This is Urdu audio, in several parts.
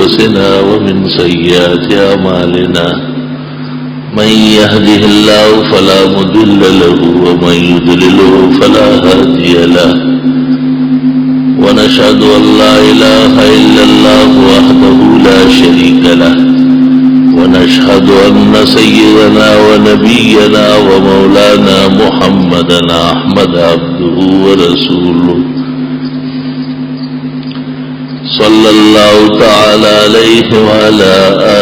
أنفسنا ومن سيئات أعمالنا من يهده الله فلا مضل له ومن يضلله فلا هادي له ونشهد أن لا إله إلا الله وحده لا شريك له ونشهد أن سيدنا ونبينا ومولانا محمدا أحمد عبده ورسوله صلى الله تعالى عليه وعلى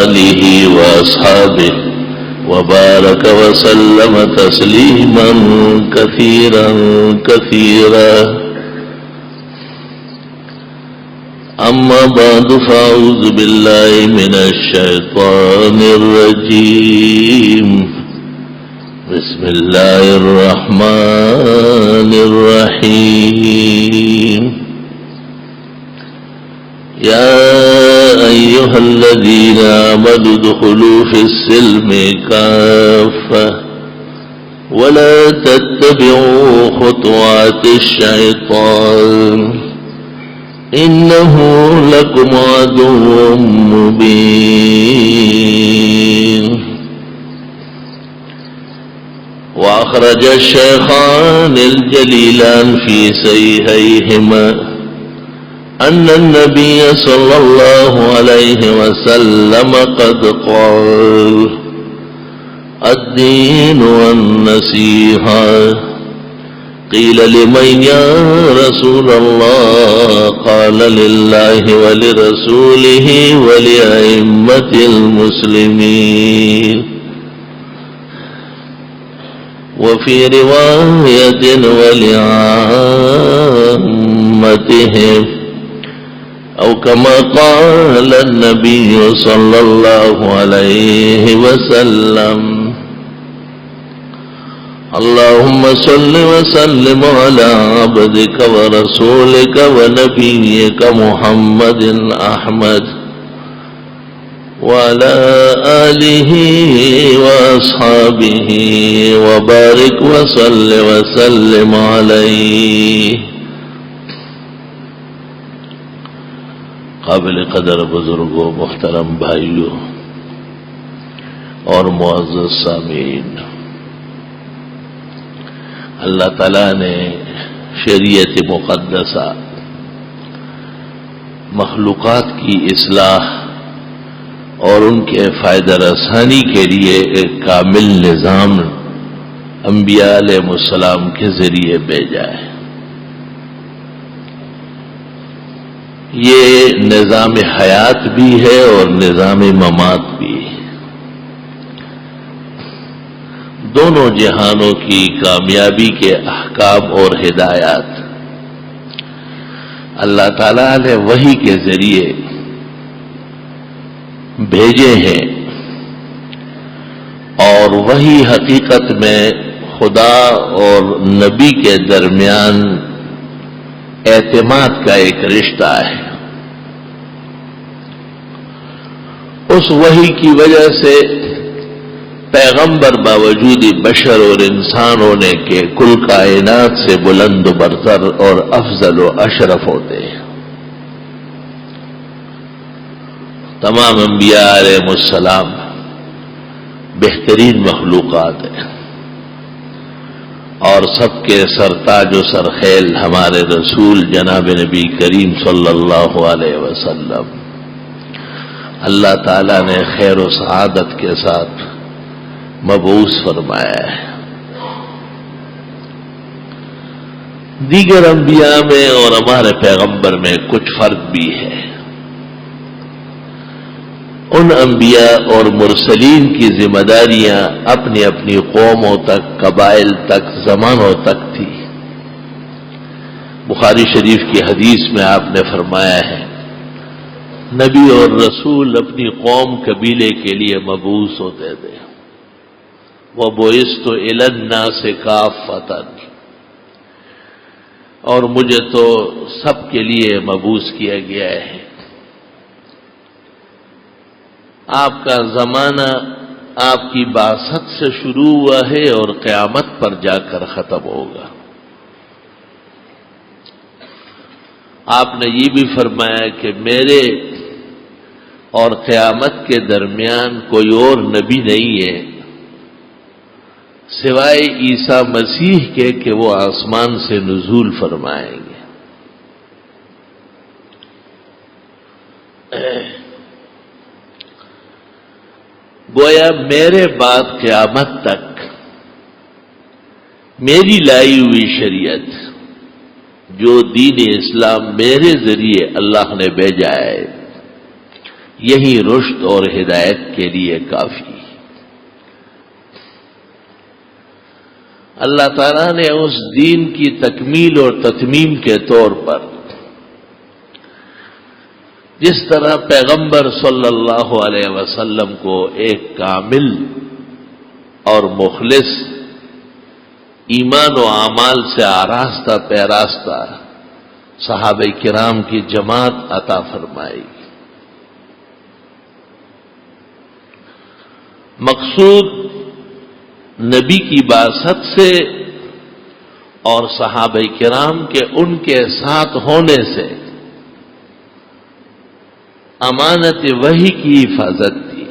آله وأصحابه وبارك وسلم تسليما كثيرا كثيرا أما بعد فأعوذ بالله من الشيطان الرجيم بسم الله الرحمن الرحيم يا أيها الذين آمنوا ادخلوا في السلم كافة ولا تتبعوا خطوات الشيطان إنه لكم عدو مبين. وأخرج الشيخان الجليلان في صحيحيهما أن النبي صلى الله عليه وسلم قد قال الدين والنصيحة. قيل لمن يا رسول الله؟ قال لله ولرسوله ولأئمة المسلمين. وفي رواية ولعامتهم أو كما قال النبي صلى الله عليه وسلم. اللهم صل وسلم على عبدك ورسولك ونبيك محمد أحمد وعلى آله وأصحابه وبارك وصل وسلم عليه. قابل قدر بزرگوں، محترم بھائیوں اور معزز سامعین، اللہ تعالیٰ نے شریعت مقدسہ مخلوقات کی اصلاح اور ان کے فائدہ رسانی کے لیے ایک کامل نظام انبیاء علیہ السلام کے ذریعے بھیجا ہے. یہ نظام حیات بھی ہے اور نظام ممات بھی ہے. دونوں جہانوں کی کامیابی کے احکام اور ہدایات اللہ تعالیٰ نے وحی کے ذریعے بھیجے ہیں، اور وہی حقیقت میں خدا اور نبی کے درمیان اعتماد کا ایک رشتہ ہے. اس وحی کی وجہ سے پیغمبر باوجود بشر اور انسان ہونے کے کل کائنات سے بلند و برتر اور افضل و اشرف ہوتے ہیں. تمام انبیاء علیہ السلام بہترین مخلوقات ہیں، اور سب کے سرتاج و سرخیل ہمارے رسول جناب نبی کریم صلی اللہ علیہ وسلم اللہ تعالیٰ نے خیر و سعادت کے ساتھ مبعوث فرمایا ہے. دیگر انبیاء میں اور ہمارے پیغمبر میں کچھ فرق بھی ہے. ان انبیاء اور مرسلین کی ذمہ داریاں اپنی اپنی قوموں تک، قبائل تک، زمانوں تک تھی. بخاری شریف کی حدیث میں آپ نے فرمایا ہے نبی اور رسول اپنی قوم قبیلے کے لیے مبعوث ہوتے تھے. وَبُعِثْتُ إِلَى النَّاسِ كَافَّةً، اور مجھے تو سب کے لیے مبعوث کیا گیا ہے. آپ کا زمانہ آپ کی بعثت سے شروع ہوا ہے اور قیامت پر جا کر ختم ہوگا. آپ نے یہ بھی فرمایا کہ میرے اور قیامت کے درمیان کوئی اور نبی نہیں ہے سوائے عیسیٰ مسیح کے کہ وہ آسمان سے نزول فرمائیں گے۔ گویا میرے بعد قیامت تک میری لائی ہوئی شریعت جو دین اسلام میرے ذریعے اللہ نے بھیجا ہے یہی رشد اور ہدایت کے لیے کافی۔ اللہ تعالیٰ نے اس دین کی تکمیل اور تتمیم کے طور پر جس طرح پیغمبر صلی اللہ علیہ وسلم کو ایک کامل اور مخلص ایمان و اعمال سے آراستہ پیراستہ صحابہ کرام کی جماعت عطا فرمائی۔ مقصود نبی کی بعثت سے اور صحابہ کرام کے ان کے ساتھ ہونے سے امانت وحی کی حفاظت تھی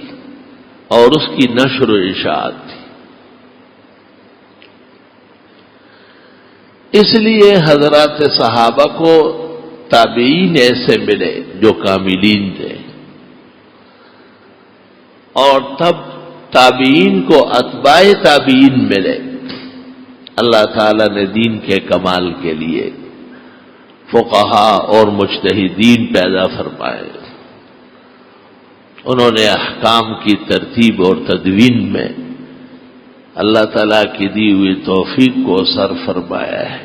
اور اس کی نشر و اشاعت تھی۔ اس لیے حضرات صحابہ کو تابعین ایسے ملے جو کاملین تھے، اور تب تابعین کو اتباع تابعین ملے۔ اللہ تعالی نے دین کے کمال کے لیے فقہا اور مجتہدین پیدا فرمائے۔ انہوں نے احکام کی ترتیب اور تدوین میں اللہ تعالیٰ کی دی ہوئی توفیق کو سر فرمایا ہے۔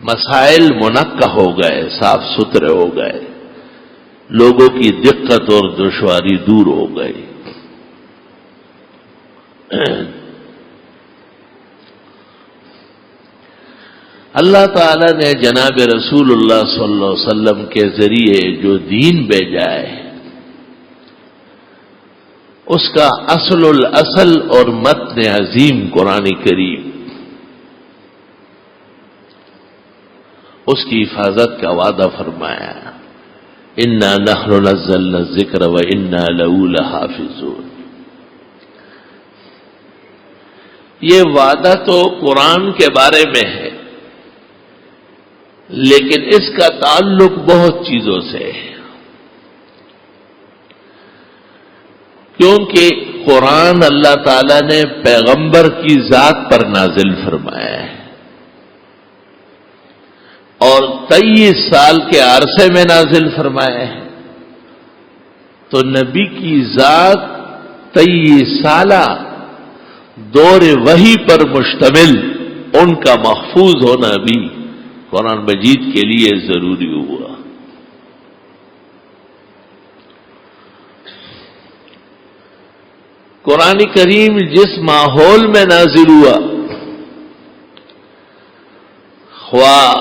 مسائل منقح ہو گئے، صاف ستھرے ہو گئے، لوگوں کی دقت اور دشواری دور ہو گئی۔ اللہ تعالی نے جناب رسول اللہ صلی اللہ علیہ وسلم کے ذریعے جو دین بھیجا ہے اس کا اصل الاصل اور متن عظیم قرآن کریم، اس کی حفاظت کا وعدہ فرمایا، انا نحن نزلنا الذکر وانا لہ لحافظون۔ یہ وعدہ تو قرآن کے بارے میں ہے، لیکن اس کا تعلق بہت چیزوں سے ہے، کیونکہ قرآن اللہ تعالی نے پیغمبر کی ذات پر نازل فرمایا ہے اور 23 سال کے عرصے میں نازل فرمایا ہے، تو نبی کی ذات 23 سالہ دور وحی پر مشتمل ان کا محفوظ ہونا بھی قرآن مجید کے لیے ضروری ہوا۔ قرآن کریم جس ماحول میں نازل ہوا، خواہ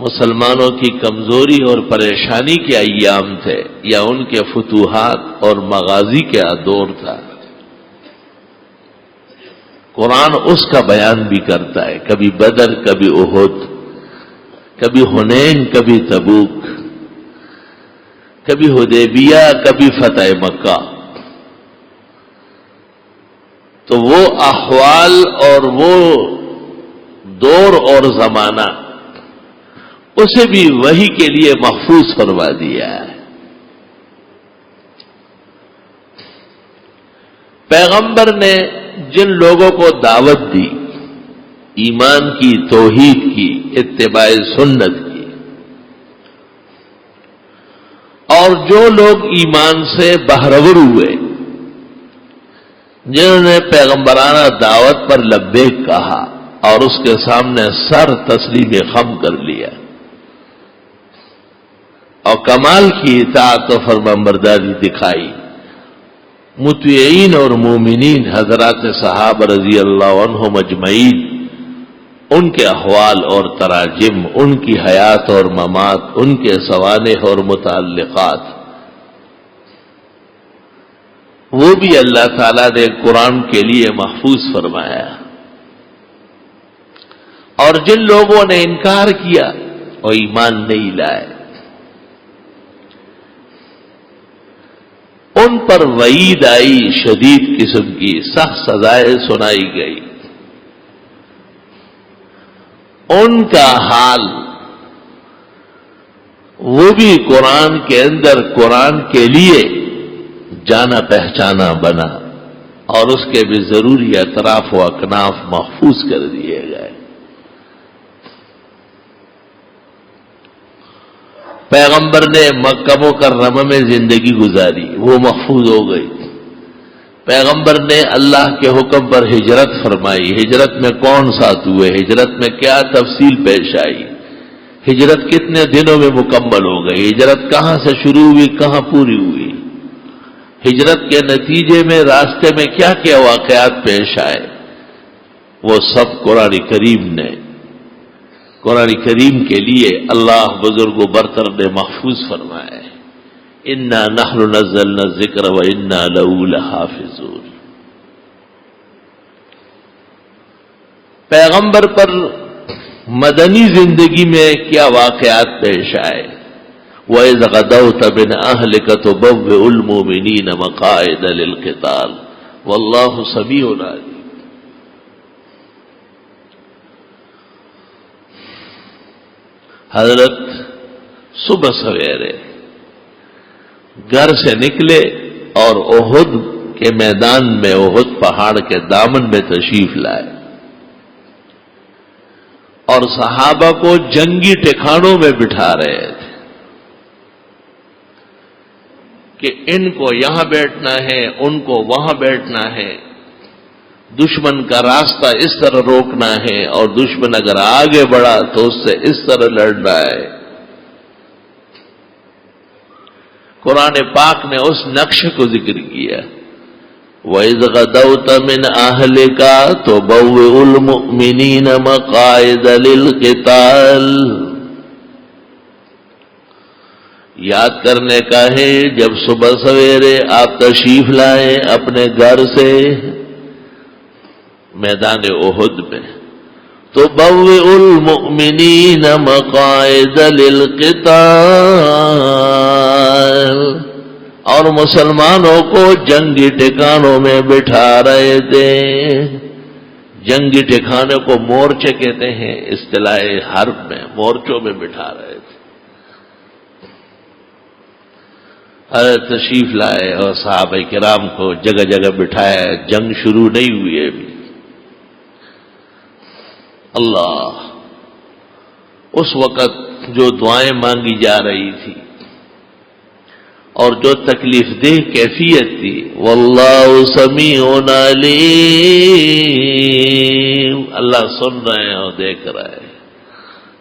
مسلمانوں کی کمزوری اور پریشانی کے ایام تھے یا ان کے فتوحات اور مغازی کا دور تھا، قرآن اس کا بیان بھی کرتا ہے، کبھی بدر، کبھی احد، کبھی حنین، کبھی تبوک، کبھی حدیبیہ، کبھی فتح مکہ۔ تو وہ احوال اور وہ دور اور زمانہ اسے بھی وحی کے لیے محفوظ فرما دیا ہے۔ پیغمبر نے جن لوگوں کو دعوت دی ایمان کی، توحید کی، اتباع سنت کی، اور جو لوگ ایمان سے بہرور ہوئے، جنہوں نے پیغمبرانہ دعوت پر لبیک کہا اور اس کے سامنے سر تسلیم خم کر لیا اور کمال کی اطاعت و فرمانبرداری دکھائی، مطیعین اور مومنین حضرات صحابہ رضی اللہ عنہم اجمعین، ان کے احوال اور تراجم، ان کی حیات اور ممات، ان کے سوانح اور متعلقات، وہ بھی اللہ تعالیٰ نے قرآن کے لیے محفوظ فرمایا۔ اور جن لوگوں نے انکار کیا اور ایمان نہیں لائے، ان پر وعید آئی، شدید قسم کی سخت سزائیں سنائی گئی. ان کا حال وہ بھی قرآن کے اندر قرآن کے لیے جانا پہچانا بنا، اور اس کے بھی ضروری اطراف و اکناف محفوظ کر دیے گئے. پیغمبر نے مکہ مکرمہ میں زندگی گزاری، وہ محفوظ ہو گئی. پیغمبر نے اللہ کے حکم پر ہجرت فرمائی، ہجرت میں کون ساتھ ہوئے، ہجرت میں کیا تفصیل پیش آئی، ہجرت کتنے دنوں میں مکمل ہو گئی، ہجرت کہاں سے شروع ہوئی کہاں پوری ہوئی، ہجرت کے نتیجے میں راستے میں کیا کیا واقعات پیش آئے، وہ سب قرآن کریم کے لیے اللہ بزرگ و برتر نے محفوظ فرمایا ہے. انا نحن نزلنا الذکر وانا لہ لحافظون. پیغمبر پر مدنی زندگی میں کیا واقعات پیش آئے. وَإِذْ غَدَوْتَ مِنْ أَهْلِكَ تُبَوِّئُ الْمُؤْمِنِينَ مَقَاعِدَ لِلْقِتَالِ وَاللَّهُ سَمِيعٌ عَلِيمٌ. حضرت صبح سویرے گھر سے نکلے اور احد کے میدان میں، احد پہاڑ کے دامن میں تشریف لائے، اور صحابہ کو جنگی ٹھکانوں میں بٹھا رہے تھے کہ ان کو یہاں بیٹھنا ہے، ان کو وہاں بیٹھنا ہے، دشمن کا راستہ اس طرح روکنا ہے، اور دشمن اگر آگے بڑھا تو اس سے اس طرح لڑنا ہے. قرآن پاک نے اس نقشے کو ذکر کیا. وَإِذْ غَدَوْتَ مِنْ أَهْلِكَ تُبَوِّئُ الْمُؤْمِنِينَ مَقَاعِدَ لِلْقِتَالِ. یاد کرنے کا ہے جب صبح سویرے آپ تشریف لائیں اپنے گھر سے میدان احد میں، تُبَوِّئُ الْمُؤْمِنِينَ مَقَاعِدَ لِلْقِتَالِ، اور مسلمانوں کو جنگی ٹھکانوں میں بٹھا رہے تھے. جنگی ٹھکانے کو مورچے کہتے ہیں، اصطلاح حرب میں مورچوں میں بٹھا رہے تھے. حضرت تشریف لائے اور صحابہ کرام کو جگہ جگہ بٹھایا. جنگ شروع نہیں ہوئی ابھی. اللہ، اس وقت جو دعائیں مانگی جا رہی تھی اور جو تکلیف دہ کیفیت تھی، واللہ سمیع علیم، اللہ سن رہے ہیں اور دیکھ رہے ہیں،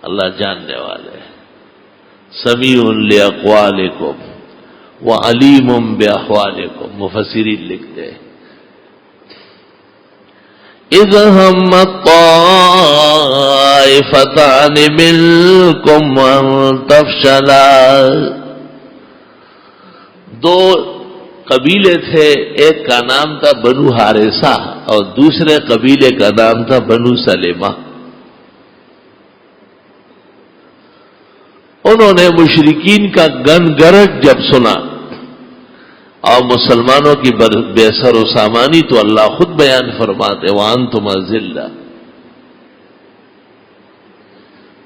اللہ جاننے والے ہیں. سمیع لاقوالکم وعلیم باحوالکم، مفسرین لکھتے ہیں اذ ہمت طائفتان منکم ان تفشلا. دو قبیلے تھے، ایک کا نام تھا بنو حارثہ اور دوسرے قبیلے کا نام تھا بنو سلمہ. انہوں نے مشرکین کا گن گرج جب سنا اور مسلمانوں کی بے سر و سامانی، تو اللہ خود بیان فرماتے وَأَنْتُمْ أَذِلَّةٌ.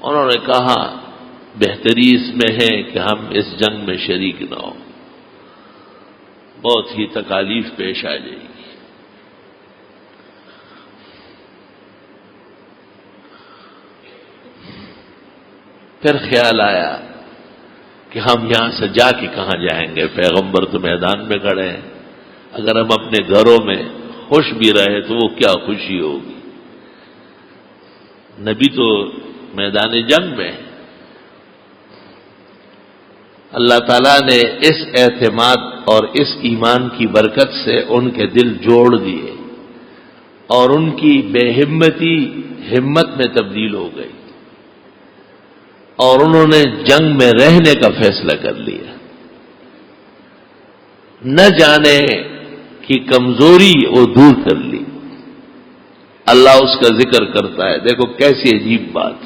انہوں نے کہا بہتری اس میں ہے کہ ہم اس جنگ میں شریک نہ ہوں، بہت ہی تکالیف پیش آ جائے گی. پھر خیال آیا کہ ہم یہاں سے جا کے کہاں جائیں گے، پیغمبر تو میدان میں کھڑے ہیں، اگر ہم اپنے گھروں میں خوش بھی رہے تو وہ کیا خوشی ہوگی، نبی تو میدان جنگ میں. اللہ تعالیٰ نے اس اعتماد اور اس ایمان کی برکت سے ان کے دل جوڑ دیے اور ان کی بے ہمتی ہمت میں تبدیل ہو گئی، اور انہوں نے جنگ میں رہنے کا فیصلہ کر لیا. نہ جانے کی کمزوری وہ دور کر لی. اللہ اس کا ذکر کرتا ہے، دیکھو کیسی عجیب بات.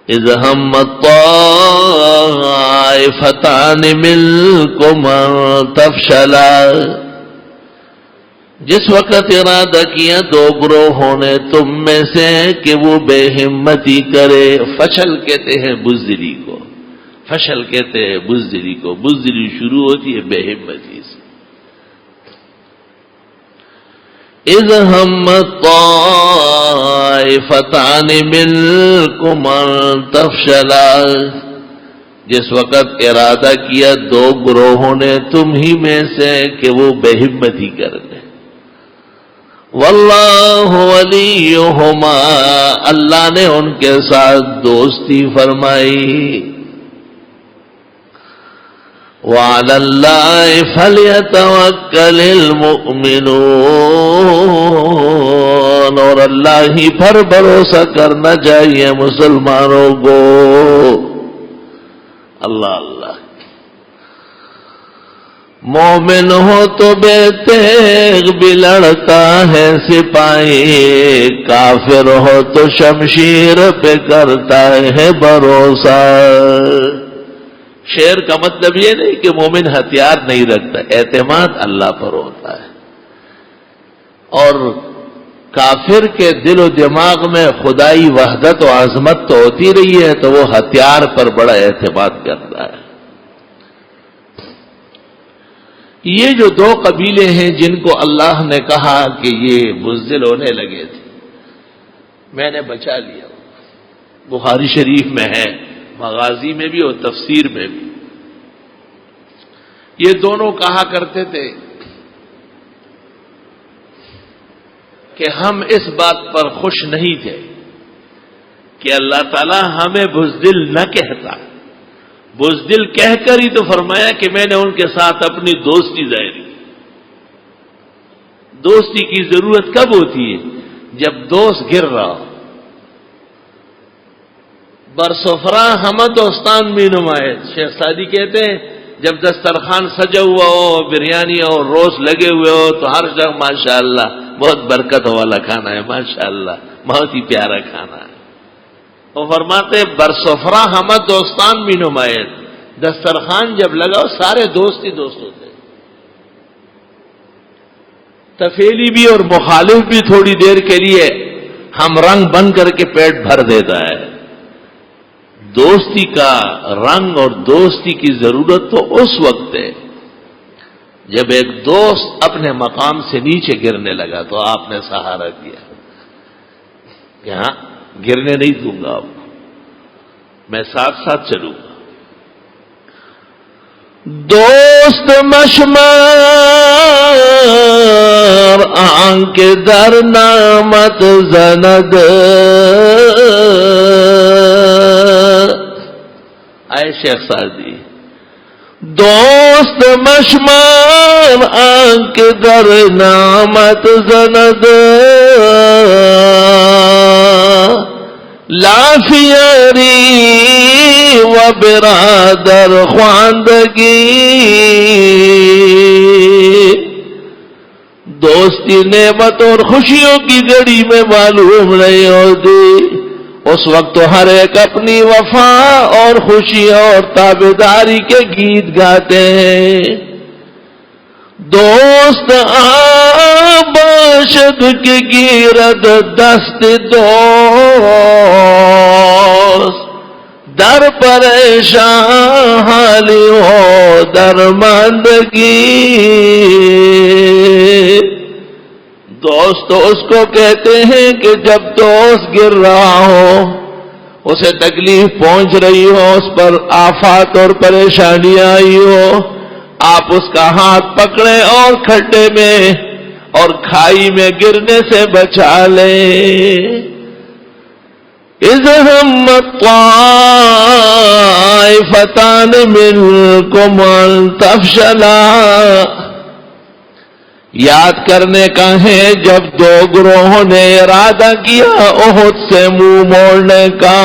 اذ ہمت طائفتان طائفتان منکم ان تفشلا، جس وقت ارادہ کیا دو گروہوں نے تم میں سے کہ وہ بے ہمتی کرے. فشل کہتے ہیں بزدلی کو، فشل کہتے ہیں بزدلی کو. بزدلی شروع ہوتی ہے بے ہمتی سے. اذ ہمت طائفتان منکم ان تفشلا، جس وقت ارادہ کیا دو گروہوں نے تم ہی میں سے کہ وہ بے ہمتی کر لیں. واللہ ولیہما، اللہ نے ان کے ساتھ دوستی فرمائی. وعلی اللہ فلیتوکل المؤمنون، اور اللہ ہی پر بھروسہ کرنا چاہیے مسلمانوں کو. اللہ اللہ. مومن ہو تو بے تیغ بھی لڑتا ہے سپاہی، کافر ہو تو شمشیر پہ کرتا ہے بھروسہ. شعر کا مطلب یہ نہیں کہ مومن ہتھیار نہیں رکھتا، اعتماد اللہ پر ہوتا ہے. اور کافر کے دل و دماغ میں خدائی وحدت و عظمت تو ہوتی رہی ہے، تو وہ ہتھیار پر بڑا اعتماد کرتا ہے. یہ جو دو قبیلے ہیں جن کو اللہ نے کہا کہ یہ بزدل ہونے لگے تھے، میں نے بچا لیا. بخاری شریف میں ہے، مغازی میں بھی اور تفسیر میں بھی. یہ دونوں کہا کرتے تھے کہ ہم اس بات پر خوش نہیں تھے کہ اللہ تعالیٰ ہمیں بزدل نہ کہتا. بزدل کہہ کر ہی تو فرمایا کہ میں نے ان کے ساتھ اپنی دوستی ظاہر کی. دوستی کی ضرورت کب ہوتی ہے؟ جب دوست گر رہا ہو. برسفرا ہم دوستان بھی نمائے. شیخ سعدی کہتے ہیں جب دسترخوان سجا ہوا ہو، بریانی اور روز لگے ہوئے ہو، تو ہر جگہ ماشاءاللہ بہت برکت والا کھانا ہے، ماشاءاللہ بہت ہی پیارا کھانا ہے. وہ فرماتے برسفرا ہم دوستان بھی نمائے. دسترخوان جب لگا ہو سارے دوست ہی دوست ہوتے. تفیلی بھی اور مخالف بھی تھوڑی دیر کے لیے ہم رنگ بن کر کے پیٹ بھر دیتا ہے. دوستی کا رنگ اور دوستی کی ضرورت تو اس وقت ہے جب ایک دوست اپنے مقام سے نیچے گرنے لگا تو آپ نے سہارا دیا کہ ہاں گرنے نہیں دوں گا، آپ میں ساتھ ساتھ چلوں گا. دوست مشمار آنکھ در نامت زند، آئے شیخ سعدی. دوست مشمار آنکھ در نامت زند، لافیاری و برادر خواندگی. دوستی نعمت اور خوشیوں کی گھڑی میں معلوم نہیں ہوتی. اس وقت تو ہر ایک اپنی وفا اور خوشی اور تابعداری کے گیت گاتے ہیں. دوست باشد کی گیرد دست دوست، در پریشان حالی ہو درماندگی. دوست تو اس کو کہتے ہیں کہ جب دوست گر رہا ہو، اسے تکلیف پہنچ رہی ہو، اس پر آفات اور پریشانیاں آئی ہو، آپ اس کا ہاتھ پکڑیں اور کھڈے میں اور کھائی میں گرنے سے بچا لیں. اذ ہمت طائفتان منکم ان تفشلا، یاد کرنے کا ہے جب دو گروہوں نے ارادہ کیا احد سے منہ موڑنے کا،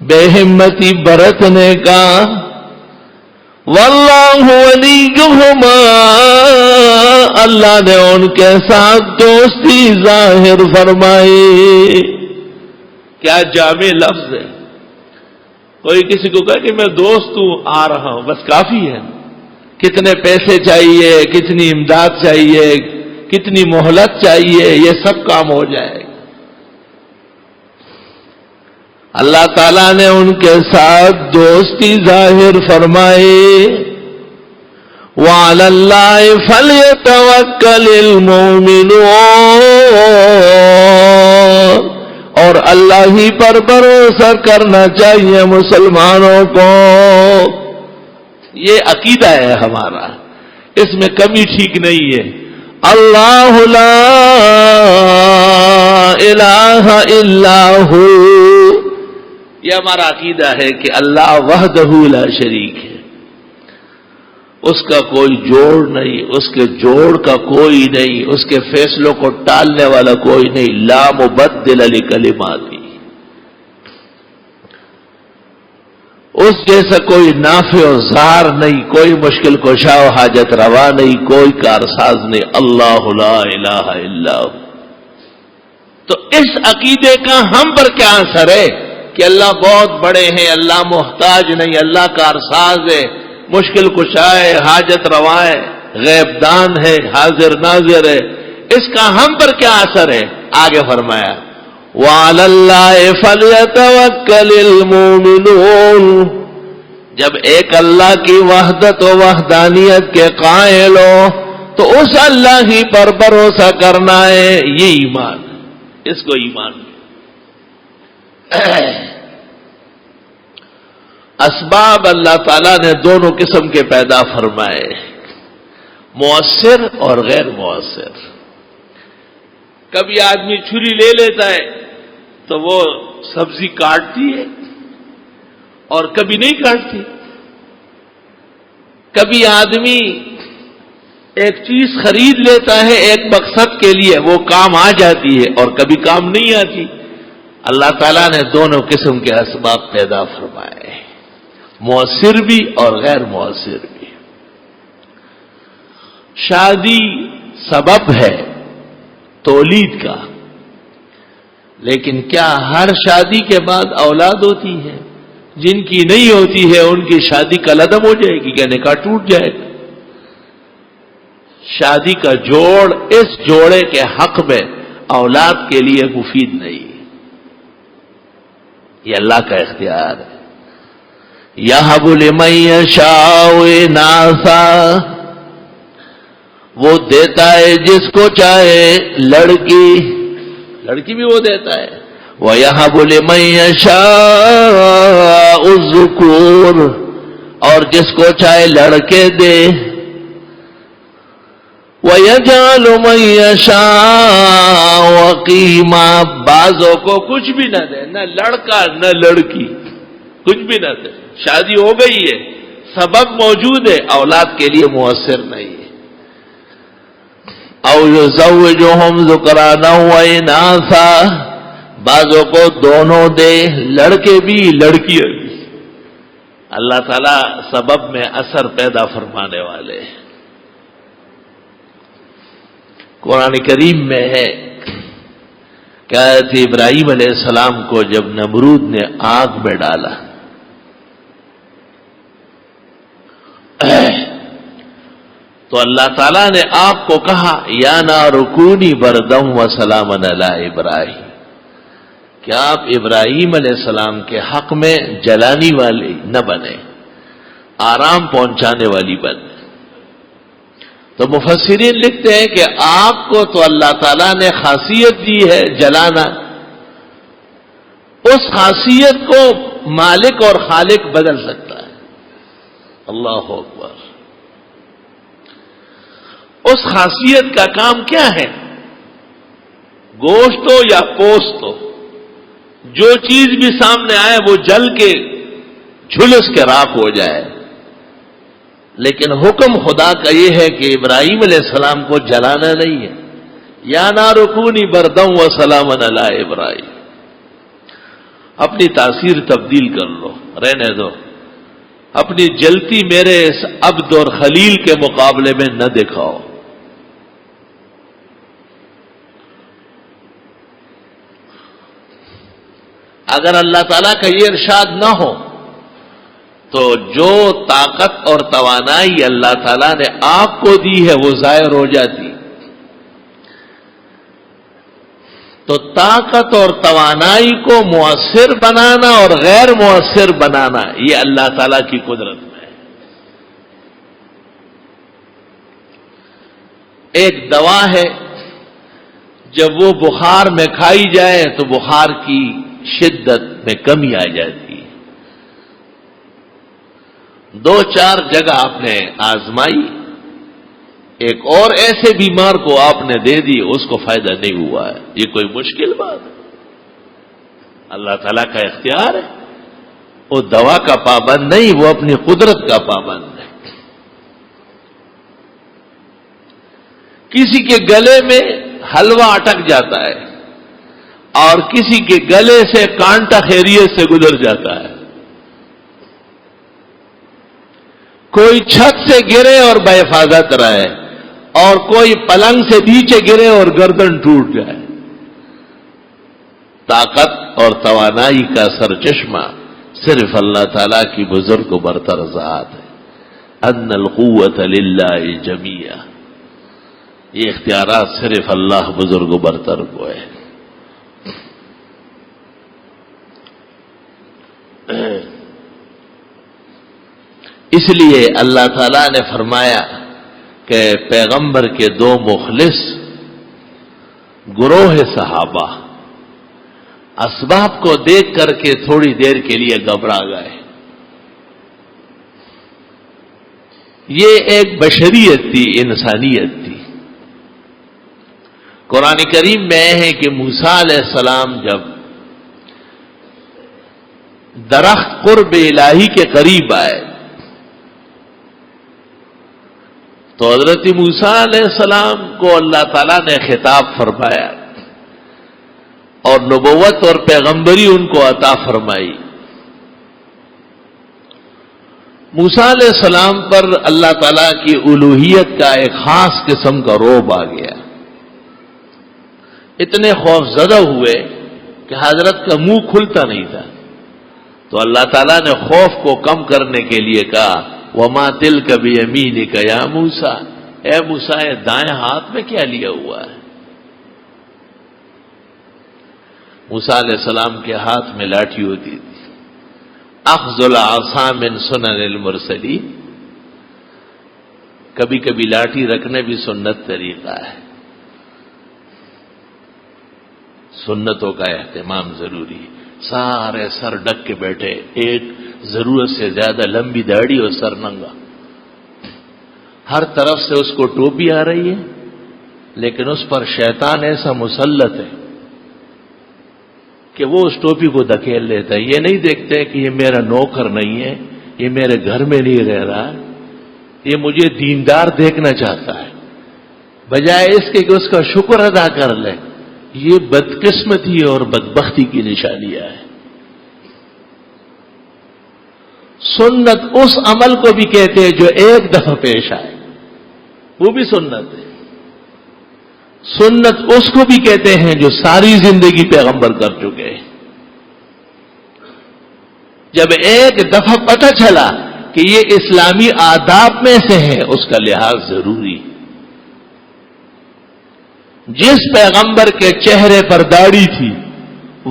بے ہمتی برتنے کا. واللہ ولیہما، اللہ نے ان کے ساتھ دوستی ظاہر فرمائی. کیا جامع لفظ ہے. کوئی کسی کو کہے کہ میں دوست ہوں آ رہا ہوں، بس کافی ہے. کتنے پیسے چاہیے، کتنی امداد چاہیے، کتنی مہلت چاہیے، یہ سب کام ہو جائے گا. اللہ تعالیٰ نے ان کے ساتھ دوستی ظاہر فرمائی. وَعَلَى اللَّهِ فَلْيَتَوَكَّلِ الْمُؤْمِنُونَ، اور اللہ ہی پر بھروسہ کرنا چاہیے مسلمانوں کو. یہ عقیدہ ہے ہمارا، اس میں کمی ٹھیک نہیں ہے. اللہ لا الہ الا ہو، یہ ہمارا عقیدہ ہے کہ اللہ وحدہ لا شریک ہے، اس کا کوئی جوڑ نہیں، اس کے جوڑ کا کوئی نہیں، اس کے فیصلوں کو ٹالنے والا کوئی نہیں. لا مبدل لکلماتی، اس جیسا کوئی نافع و ضار نہیں، کوئی مشکل کشا و حاجت روا نہیں، کوئی کارساز نہیں. اللہ لا الہ الا ہو. تو اس عقیدے کا ہم پر کیا اثر ہے کہ اللہ بہت بڑے ہیں، اللہ محتاج نہیں، اللہ کارساز ہے، مشکل کشا ہے، حاجت روا ہے، غیب دان ہے، حاضر ناظر ہے. اس کا ہم پر کیا اثر ہے؟ آگے فرمایا وَعَلَى اللَّهِ فَلْيَتَوَكَّلِ الْمُؤْمِنُونَ. جب ایک اللہ کی وحدت و وحدانیت کے قائل ہو تو اس اللہ ہی پر بھروسہ کرنا ہے. یہ ایمان، اس کو ایمان. اسباب اللہ تعالیٰ نے دونوں قسم کے پیدا فرمائے، مؤثر اور غیر مؤثر. کبھی آدمی چھری لے لیتا ہے تو وہ سبزی کاٹتی ہے اور کبھی نہیں کاٹتی. کبھی آدمی ایک چیز خرید لیتا ہے ایک مقصد کے لیے، وہ کام آ جاتی ہے، اور کبھی کام نہیں آتی. اللہ تعالیٰ نے دونوں قسم کے اسباب پیدا فرمائے، مؤثر بھی اور غیر مؤثر بھی. شادی سبب ہے تولید کا، لیکن کیا ہر شادی کے بعد اولاد ہوتی ہے؟ جن کی نہیں ہوتی ہے ان کی شادی کل عدم ہو جائے گی، کہ نکاح ٹوٹ جائے گا. شادی کا جوڑ اس جوڑے کے حق میں اولاد کے لیے مفید نہیں، یہ اللہ کا اختیار ہے. یَہَبُ لِمَن یَشَاءُ انَاثًا، وہ دیتا ہے جس کو چاہے لڑکی، لڑکی بھی وہ دیتا ہے. وَيَهَبُ لِمَن يَشَاءُ الذُّكُورَ، اور جس کو چاہے لڑکے دے. وَيَجْعَلُ مَن يَشَاءُ عَقِيمًا، بعضوں کو کچھ بھی نہ دے، نہ لڑکا نہ لڑکی، کچھ بھی نہ دے. شادی ہو گئی ہے، سبب موجود ہے، اولاد کے لیے مؤثر نہیں ہے. او یزوجہم ذکرانا و اناثا، بعضوں کو دونوں دے، لڑکے بھی لڑکیاں بھی. اللہ تعالیٰ سبب میں اثر پیدا فرمانے والے. قرآن کریم میں ہے کہ حضرت ابراہیم علیہ السلام کو جب نمرود نے آگ میں ڈالا تو اللہ تعالیٰ نے آپ کو کہا یا نار کونی بردم و سلاما علی ابراہیم، کہ آپ ابراہیم علیہ السلام کے حق میں جلانی والی نہ بنے، آرام پہنچانے والی بنے. تو مفسرین لکھتے ہیں کہ آپ کو تو اللہ تعالیٰ نے خاصیت دی ہے جلانا، اس خاصیت کو مالک اور خالق بدل سکتا ہے. اللہ اکبر. اس خاصیت کا کام کیا ہے؟ گوشت ہو یا پوست ہو، جو چیز بھی سامنے آئے وہ جل کے جھلس کے راکھ ہو جائے. لیکن حکم خدا کا یہ ہے کہ ابراہیم علیہ السلام کو جلانا نہیں ہے. یا نار کونی بردم و سلاما علی ابراہیم. اپنی تاثیر تبدیل کر لو، رہنے دو. اپنی جلتی میرے اس عبد اور خلیل کے مقابلے میں نہ دکھاؤ. اگر اللہ تعالیٰ کا یہ ارشاد نہ ہو تو جو طاقت اور توانائی اللہ تعالیٰ نے آپ کو دی ہے وہ ظاہر ہو جاتی. تو طاقت اور توانائی کو مؤثر بنانا اور غیر مؤثر بنانا یہ اللہ تعالیٰ کی قدرت میں ہے. ایک دوا ہے، جب وہ بخار میں کھائی جائے تو بخار کی شدت میں کمی آ جاتی ہے. 2-4 جگہ آپ نے آزمائی، ایک اور ایسے بیمار کو آپ نے دے دی، اس کو فائدہ نہیں ہوا ہے. یہ کوئی مشکل بات ہے؟ اللہ تعالیٰ کا اختیار ہے. وہ دوا کا پابند نہیں، وہ اپنی قدرت کا پابند ہے. کسی کے گلے میں حلوہ اٹک جاتا ہے اور کسی کے گلے سے کانٹا خیریت سے گزر جاتا ہے. کوئی چھت سے گرے اور بحفاظت رہے، اور کوئی پلنگ سے نیچے گرے اور گردن ٹوٹ جائے. طاقت اور توانائی کا سرچشمہ صرف اللہ تعالیٰ کی بزرگ و برتر ذات ہے. ان القوت للہ جمیعا، یہ اختیارات صرف اللہ بزرگ و برتر کو ہے. اس لیے اللہ تعالیٰ نے فرمایا کہ پیغمبر کے 2 مخلص گروہ صحابہ اسباب کو دیکھ کر کے تھوڑی دیر کے لیے گھبرا گئے. یہ ایک بشریت تھی، انسانیت تھی. قرآن کریم میں ہے کہ موسیٰ علیہ السلام جب درخت قرب الہی کے قریب آئے تو حضرت موسیٰ علیہ السلام کو اللہ تعالیٰ نے خطاب فرمایا اور نبوت اور پیغمبری ان کو عطا فرمائی. موسیٰ علیہ السلام پر اللہ تعالیٰ کی الوہیت کا ایک خاص قسم کا رعب آ گیا. اتنے خوف زدہ ہوئے کہ حضرت کا منہ کھلتا نہیں تھا. تو اللہ تعالیٰ نے خوف کو کم کرنے کے لیے کہا وَمَا تِلْكَ بِيَمِينِكَ يَا موسیٰ، اے موسیٰ دائیں ہاتھ میں کیا لیا ہوا ہے؟ موسیٰ علیہ السلام کے ہاتھ میں لاٹھی ہوتی تھی. اخذ العصا من سنن المرسلین، کبھی کبھی لاٹھی رکھنے بھی سنت طریقہ ہے. سنتوں کا اہتمام ضروری ہے. سارے سر ڈک کے بیٹھے، ایک ضرورت سے زیادہ لمبی داڑھی اور سر ننگا، ہر طرف سے اس کو ٹوپی آ رہی ہے، لیکن اس پر شیطان ایسا مسلط ہے کہ وہ اس ٹوپی کو دھکیل لیتا ہے. یہ نہیں دیکھتے کہ یہ میرا نوکر نہیں ہے، یہ میرے گھر میں نہیں رہ رہا، یہ مجھے دیندار دیکھنا چاہتا ہے، بجائے اس کے کہ اس کا شکر ادا کر لے. یہ بدقسمتی اور بدبختی کی نشانیاں ہیں. سنت اس عمل کو بھی کہتے ہیں جو ایک دفعہ پیش آئے، وہ بھی سنت ہے. سنت اس کو بھی کہتے ہیں جو ساری زندگی پیغمبر کر چکے ہیں. جب ایک دفعہ پتہ چلا کہ یہ اسلامی آداب میں سے ہے، اس کا لحاظ ضروری. جس پیغمبر کے چہرے پر داڑھی تھی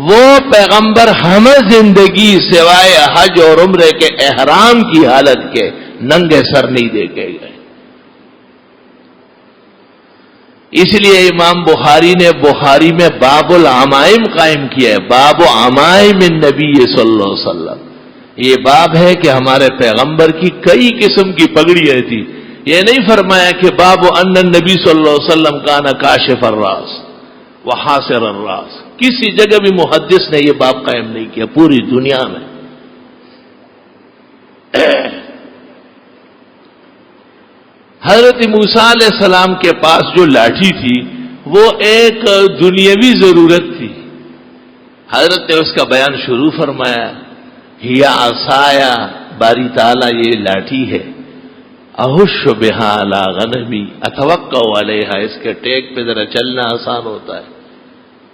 وہ پیغمبر ہمیں زندگی سوائے حج اور عمرے کے احرام کی حالت کے ننگے سر نہیں دیکھے گئے. اس لیے امام بخاری نے بخاری میں باب العمائم قائم کیا ہے. باب عمائم النبی صلی اللہ علیہ وسلم. یہ باب ہے کہ ہمارے پیغمبر کی کئی قسم کی پگڑیاں تھی. یہ نہیں فرمایا کہ باب ان النبی صلی اللہ علیہ وسلم کان کاشف الراس وحاصر الراس. کسی جگہ بھی محدث نے یہ باب قائم نہیں کیا پوری دنیا میں. حضرت موسیٰ علیہ السلام کے پاس جو لاٹھی تھی وہ ایک دنیاوی ضرورت تھی. حضرت نے اس کا بیان شروع فرمایا ہی عصایا، باری تعالیٰ یہ لاٹھی ہے، احش بہا علی غنمی اتوقع علیہا، اس کے ٹیک پہ ذرا چلنا آسان ہوتا ہے.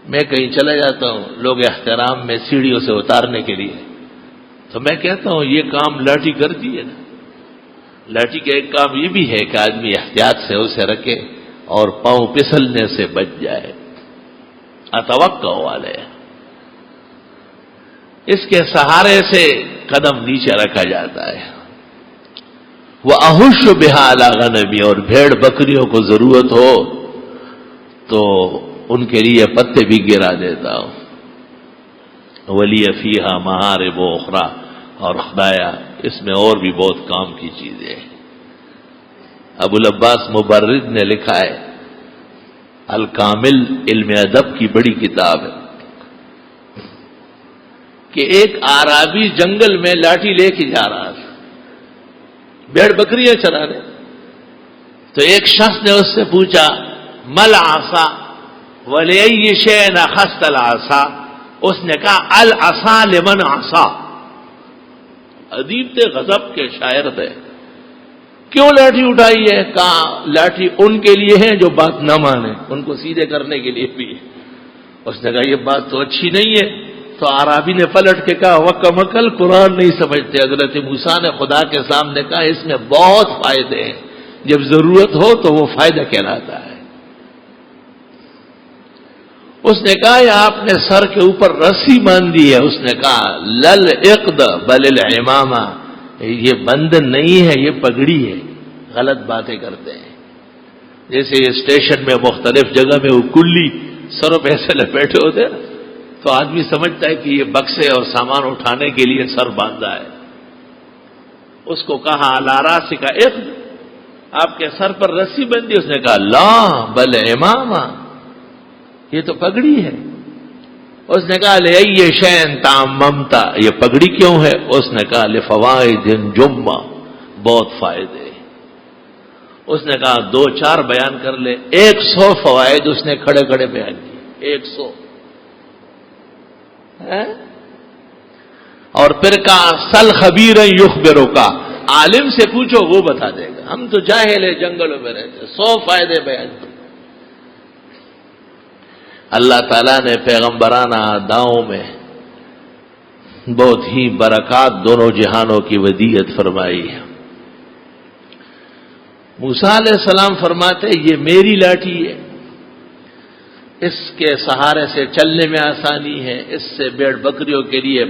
میں کہیں چلا جاتا ہوں، لوگ احترام میں سیڑھیوں سے اتارنے کے لیے تو میں کہتا ہوں یہ کام لاٹھی کرتی ہے نا. لاٹھی کا ایک کام یہ بھی ہے کہ آدمی احتیاط سے اسے رکھے اور پاؤں پھسلنے سے بچ جائے. اتوقع والے اس کے سہارے سے قدم نیچے رکھا جاتا ہے. وہ احش بہا علی غنمی، اور بھیڑ بکریوں کو ضرورت ہو تو ان کے لیے پتے بھی گرا دیتا ہوں. ولی فیہا محارب اخری، اور خدایا اس میں اور بھی بہت کام کی چیزیں ہیں. ابو العباس مبرد نے لکھا ہے، الکامل علم ادب کی بڑی کتاب ہے، کہ ایک اعرابی جنگل میں لاٹھی لے کے جا رہا تھا بھیڑ بکریاں چرانے. تو ایک شخص نے اس سے پوچھا مل عصا ولی شیء اخذت العصا، اس نے کہا العصا لمن عصا. ادیب تھے، غضب کے شاعر تھے. کیوں لاٹھی اٹھائی ہے؟ کہا لاٹھی ان کے لیے ہے جو بات نہ مانے، ان کو سیدھے کرنے کے لیے بھی ہے. اس نے کہا یہ بات تو اچھی نہیں ہے. تو عرابی نے پلٹ کے کہا وکمکل قرآن نہیں سمجھتے. حضرت موسیٰ نے خدا کے سامنے کہا اس میں بہت فائدے ہیں، جب ضرورت ہو تو وہ فائدہ کہلاتا ہے. اس نے کہا یہ آپ نے سر کے اوپر رسی باندھ دی ہے. اس نے کہا لل اقد بل العمامہ، یہ بندن نہیں ہے، یہ پگڑی ہے. غلط باتیں کرتے ہیں. جیسے یہ اسٹیشن میں مختلف جگہ میں وہ کلی سروں پہ ایسے لپیٹے ہوتے ہیں تو آدمی سمجھتا ہے کہ یہ بکسے اور سامان اٹھانے کے لیے سر باندھا ہے. اس کو کہا علی راسک اقد، آپ کے سر پر رسی بندھی. اس نے کہا لا بل امامہ، یہ تو پگڑی ہے. اس نے کہا لئی شین تاممتا، یہ پگڑی کیوں ہے؟ اس نے کہا لفوائد جمہ، بہت فائدے. اس نے کہا 2-4 بیان کر لے. 100 فوائد اس نے کھڑے کھڑے بیان کیے. 100. اور پھر کہا سل خبیر یخبرک، عالم سے پوچھو وہ بتا دے گا، ہم تو جاہل ہیں، جنگلوں میں رہتے. 100 فائدے بیان کیے. اللہ تعالیٰ نے پیغمبرانہ اداؤں میں بہت ہی برکات دونوں جہانوں کی ودیعت فرمائی ہے. موسیٰ علیہ السلام فرماتے یہ میری لاٹھی ہے، اس کے سہارے سے چلنے میں آسانی ہے، اس سے بھیڑ بکریوں کے لیے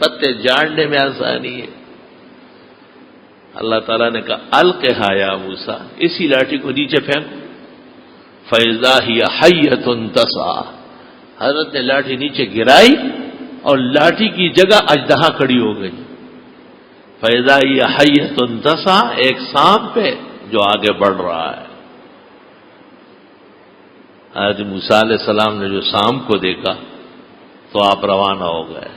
پتے جاڑنے میں آسانی ہے. اللہ تعالیٰ نے کہا القھا یا موسیٰ، اسی لاٹھی کو نیچے پھینکو. فَإِذَا هِيَ حَيَّةٌ تَسْعَىٰ، حضرت نے لاٹھی نیچے گرائی اور لاٹھی کی جگہ اژدہا کھڑی ہو گئی. فَإِذَا هِيَ حَيَّةٌ تَسْعَىٰ، ایک سانپ پہ جو آگے بڑھ رہا ہے. حضرت موسیٰ علیہ السلام نے جو سانپ کو دیکھا تو آپ روانہ ہو گئے.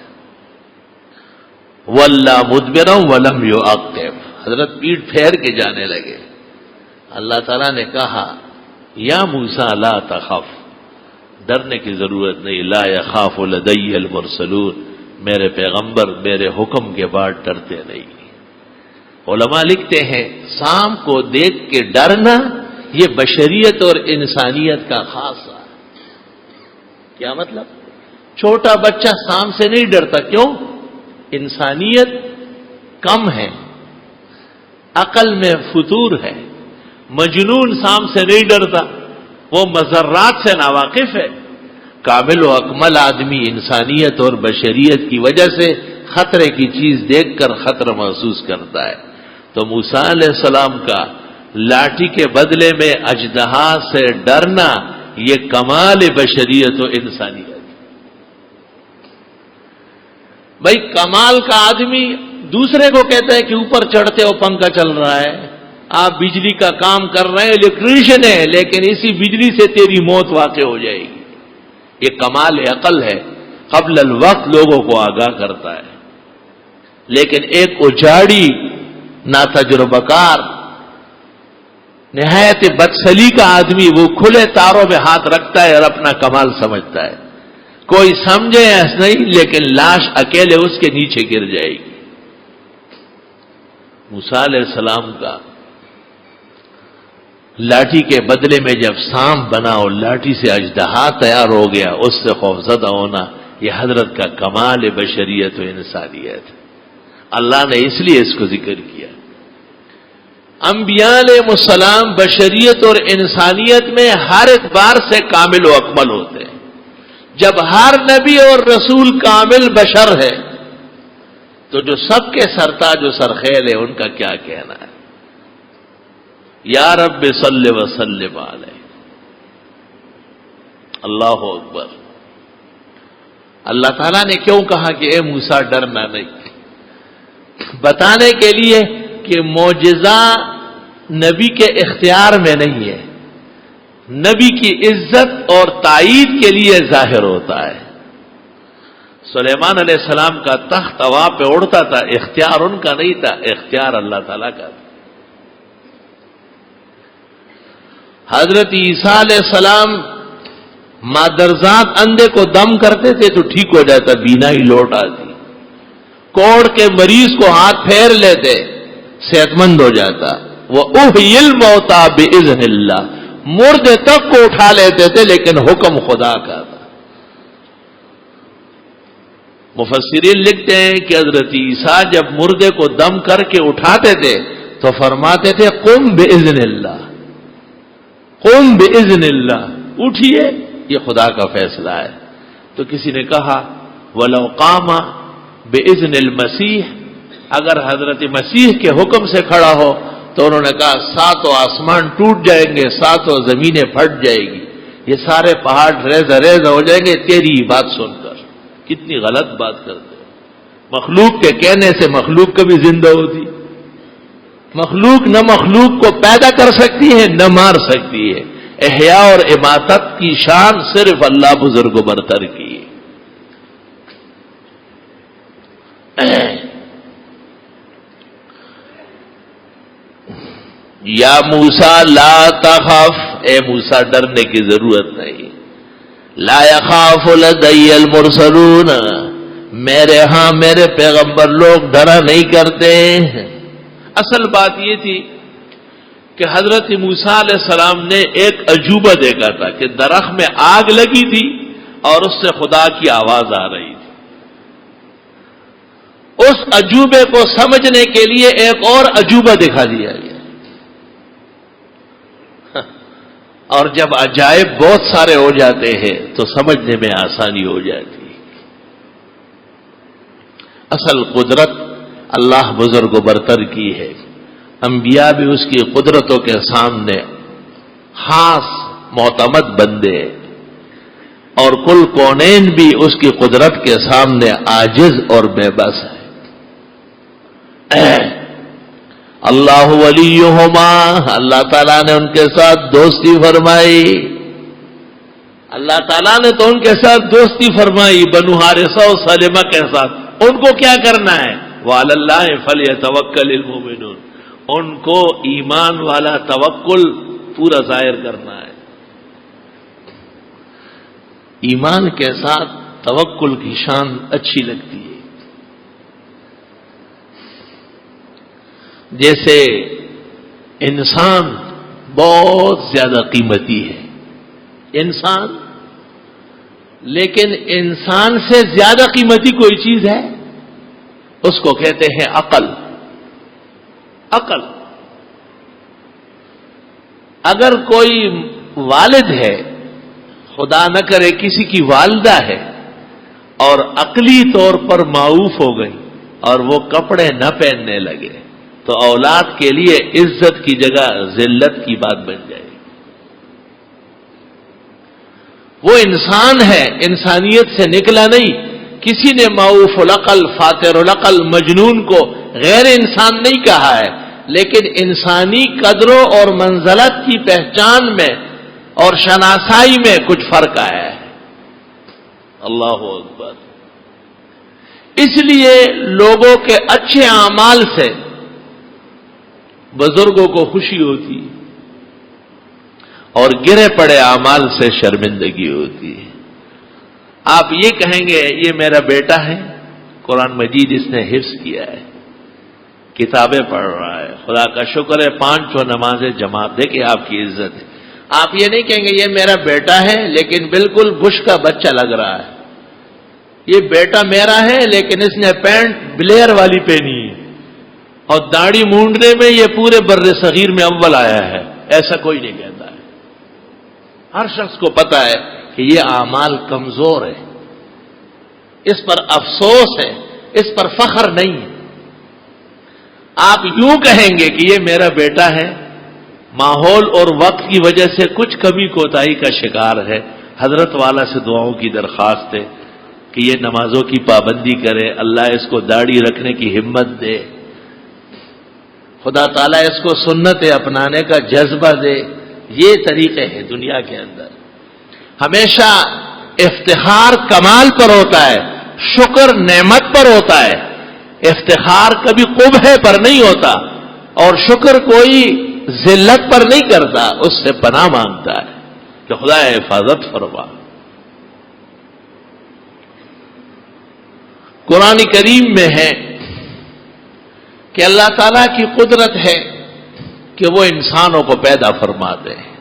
وَلَّا مُدْبِرًا وَلَمْ يُعَقِّبْ، حضرت پیٹھ پھیر کے جانے لگے. اللہ تعالیٰ نے کہا یا موسیٰ لا تخف، ڈرنے کی ضرورت نہیں. لا یخاف لدی المرسلون، میرے پیغمبر میرے حکم کے بعد ڈرتے نہیں. علماء لکھتے ہیں سانپ کو دیکھ کے ڈرنا یہ بشریت اور انسانیت کا خاصہ. کیا مطلب؟ چھوٹا بچہ سانپ سے نہیں ڈرتا. کیوں؟ انسانیت کم ہے، عقل میں فتور ہے. مجنون سانپ سے نہیں ڈرتا، وہ مضرات سے ناواقف ہے. کامل و اکمل آدمی انسانیت اور بشریت کی وجہ سے خطرے کی چیز دیکھ کر خطرہ محسوس کرتا ہے. تو موسیٰ علیہ السلام کا لاٹھی کے بدلے میں اژدہا سے ڈرنا یہ کمال بشریت و انسانیت. بھائی کمال کا آدمی دوسرے کو کہتا ہے کہ اوپر چڑھتے ہو پنکھا چل رہا ہے، آپ بجلی کا کام کر رہے ہیں، الیکٹریشین ہے، لیکن اسی بجلی سے تیری موت واقع ہو جائے گی. یہ کمال عقل ہے، قبل الوقت لوگوں کو آگاہ کرتا ہے. لیکن ایک اجاڑی ناتجربہ کار نہایت بدسلی کا آدمی وہ کھلے تاروں میں ہاتھ رکھتا ہے اور اپنا کمال سمجھتا ہے. کوئی سمجھے یا نہیں، لیکن لاش اکیلے اس کے نیچے گر جائے گی. موسیٰ علیہ السلام کا لاٹھی کے بدلے میں جب سانپ بنا اور لاٹھی سے اژدہا تیار ہو گیا، اس سے خوفزدہ ہونا یہ حضرت کا کمال بشریت و انسانیت. اللہ نے اس لیے اس کو ذکر کیا۔ انبیاء علیہ السلام بشریت اور انسانیت میں ہر اعتبار سے کامل و اکمل ہوتے ہیں۔ جب ہر نبی اور رسول کامل بشر ہے تو جو سب کے سرتاج و سرخیل ہے ان کا کیا کہنا ہے؟ یا رب صلی وسلم علیہ۔ اللہ اکبر۔ اللہ تعالیٰ نے کیوں کہا کہ اے موسیٰ ڈرنا نہیں؟ بتانے کے لیے کہ معجزہ نبی کے اختیار میں نہیں ہے، نبی کی عزت اور تائید کے لیے ظاہر ہوتا ہے۔ سلیمان علیہ السلام کا تخت ہوا پہ اڑتا تھا، اختیار ان کا نہیں تھا، اختیار اللہ تعالیٰ کا تھا۔ حضرت عیسیٰ علیہ السلام مادرزاد اندھے کو دم کرتے تھے تو ٹھیک ہو جاتا، بینائی لوٹ آتی۔ کوڑ کے مریض کو ہاتھ پھیر لیتے، صحت مند ہو جاتا۔ وہ احیی الموتی باذن اللہ، مردے تک کو اٹھا لیتے تھے لیکن حکم خدا کا تھا۔ مفسرین لکھتے ہیں کہ حضرت عیسیٰ جب مردے کو دم کر کے اٹھاتے تھے تو فرماتے تھے قم باذن اللہ، قم باذن اللہ، اٹھیے، یہ خدا کا فیصلہ ہے۔ تو کسی نے کہا ولو قام باذن المسیح، اگر حضرت مسیح کے حکم سے کھڑا ہو تو انہوں نے کہا ساتوں آسمان ٹوٹ جائیں گے، ساتوں زمینیں پھٹ جائے گی، یہ سارے پہاڑ ریزہ ریزہ ہو جائیں گے تیری بات سن کر۔ کتنی غلط بات کرتے ہو۔ مخلوق کے کہنے سے مخلوق کبھی زندہ ہوتی؟ مخلوق نہ مخلوق کو پیدا کر سکتی ہے نہ مار سکتی ہے۔ احیاء اور اماتت کی شان صرف اللہ بزرگ و برتر کی ہے۔ یا موسیٰ لا تخف، اے موسیٰ ڈرنے کی ضرورت نہیں۔ لا یخاف لدی المرسلون، میرے ہاں میرے پیغمبر لوگ ڈرا نہیں کرتے۔ اصل بات یہ تھی کہ حضرت موسیٰ علیہ السلام نے ایک عجوبہ دیکھا تھا کہ درخت میں آگ لگی تھی اور اس سے خدا کی آواز آ رہی تھی۔ اس عجوبے کو سمجھنے کے لیے ایک اور عجوبہ دکھا دیا گیا، اور جب عجائب بہت سارے ہو جاتے ہیں تو سمجھنے میں آسانی ہو جاتی ہے۔ اصل قدرت اللہ بزرگ و برتر کی ہے، انبیاء بھی اس کی قدرتوں کے سامنے خاص معتمد بندے، اور کل کونین بھی اس کی قدرت کے سامنے عاجز اور بے بس ہے۔ اللہ ولیہما، اللہ تعالیٰ نے ان کے ساتھ دوستی فرمائی، اللہ تعالیٰ نے تو ان کے ساتھ دوستی فرمائی، بنو حارثہ و سلمہ کے ساتھ۔ ان کو کیا کرنا ہے؟ وعلی اللہ فلیتوکل المؤمنون، ان کو ایمان والا توکل پورا ظاہر کرنا ہے۔ ایمان کے ساتھ توکل کی شان اچھی لگتی ہے۔ جیسے انسان بہت زیادہ قیمتی ہے، انسان، لیکن انسان سے زیادہ قیمتی کوئی چیز ہے، اس کو کہتے ہیں عقل۔ عقل، اگر کوئی والد ہے، خدا نہ کرے کسی کی والدہ ہے، اور عقلی طور پر معوف ہو گئی اور وہ کپڑے نہ پہننے لگے تو اولاد کے لیے عزت کی جگہ ذلت کی بات بن جائے۔ وہ انسان ہے، انسانیت سے نکلا نہیں۔ کسی نے معوف العقل، فاتر العقل، مجنون کو غیر انسان نہیں کہا ہے، لیکن انسانی قدروں اور منزلت کی پہچان میں اور شناسائی میں کچھ فرق آیا ہے۔ اللہ اکبر۔ اس لیے لوگوں کے اچھے اعمال سے بزرگوں کو خوشی ہوتی اور گرے پڑے اعمال سے شرمندگی ہوتی ہے۔ آپ یہ کہیں گے یہ میرا بیٹا ہے، قرآن مجید اس نے حفظ کیا ہے، کتابیں پڑھ رہا ہے، خدا کا شکر ہے 5 نمازیں جماعت، دیکھیں آپ کی عزت ہے۔ آپ یہ نہیں کہیں گے یہ میرا بیٹا ہے لیکن بالکل بش کا بچہ لگ رہا ہے، یہ بیٹا میرا ہے لیکن اس نے پینٹ بلیئر والی پہنی ہے، اور داڑھی مونڈنے میں یہ پورے بر صغیر میں اول آیا ہے، ایسا کوئی نہیں کہتا ہے۔ ہر شخص کو پتا ہے کہ یہ اعمال کمزور ہے، اس پر افسوس ہے، اس پر فخر نہیں ہے۔ آپ یوں کہیں گے کہ یہ میرا بیٹا ہے، ماحول اور وقت کی وجہ سے کچھ کمی کوتاہی کا شکار ہے، حضرت والا سے دعاؤں کی درخواست ہے کہ یہ نمازوں کی پابندی کرے، اللہ اس کو داڑھی رکھنے کی ہمت دے، خدا تعالیٰ اس کو سنت اپنانے کا جذبہ دے۔ یہ طریقے ہیں دنیا کے اندر۔ ہمیشہ افتخار کمال پر ہوتا ہے، شکر نعمت پر ہوتا ہے، افتخار کبھی قبح پر نہیں ہوتا، اور شکر کوئی ذلت پر نہیں کرتا، اس سے پناہ مانگتا ہے کہ خدا حفاظت فرما۔ قرآن کریم میں ہے کہ اللہ تعالیٰ کی قدرت ہے کہ وہ انسانوں کو پیدا فرماتے ہیں۔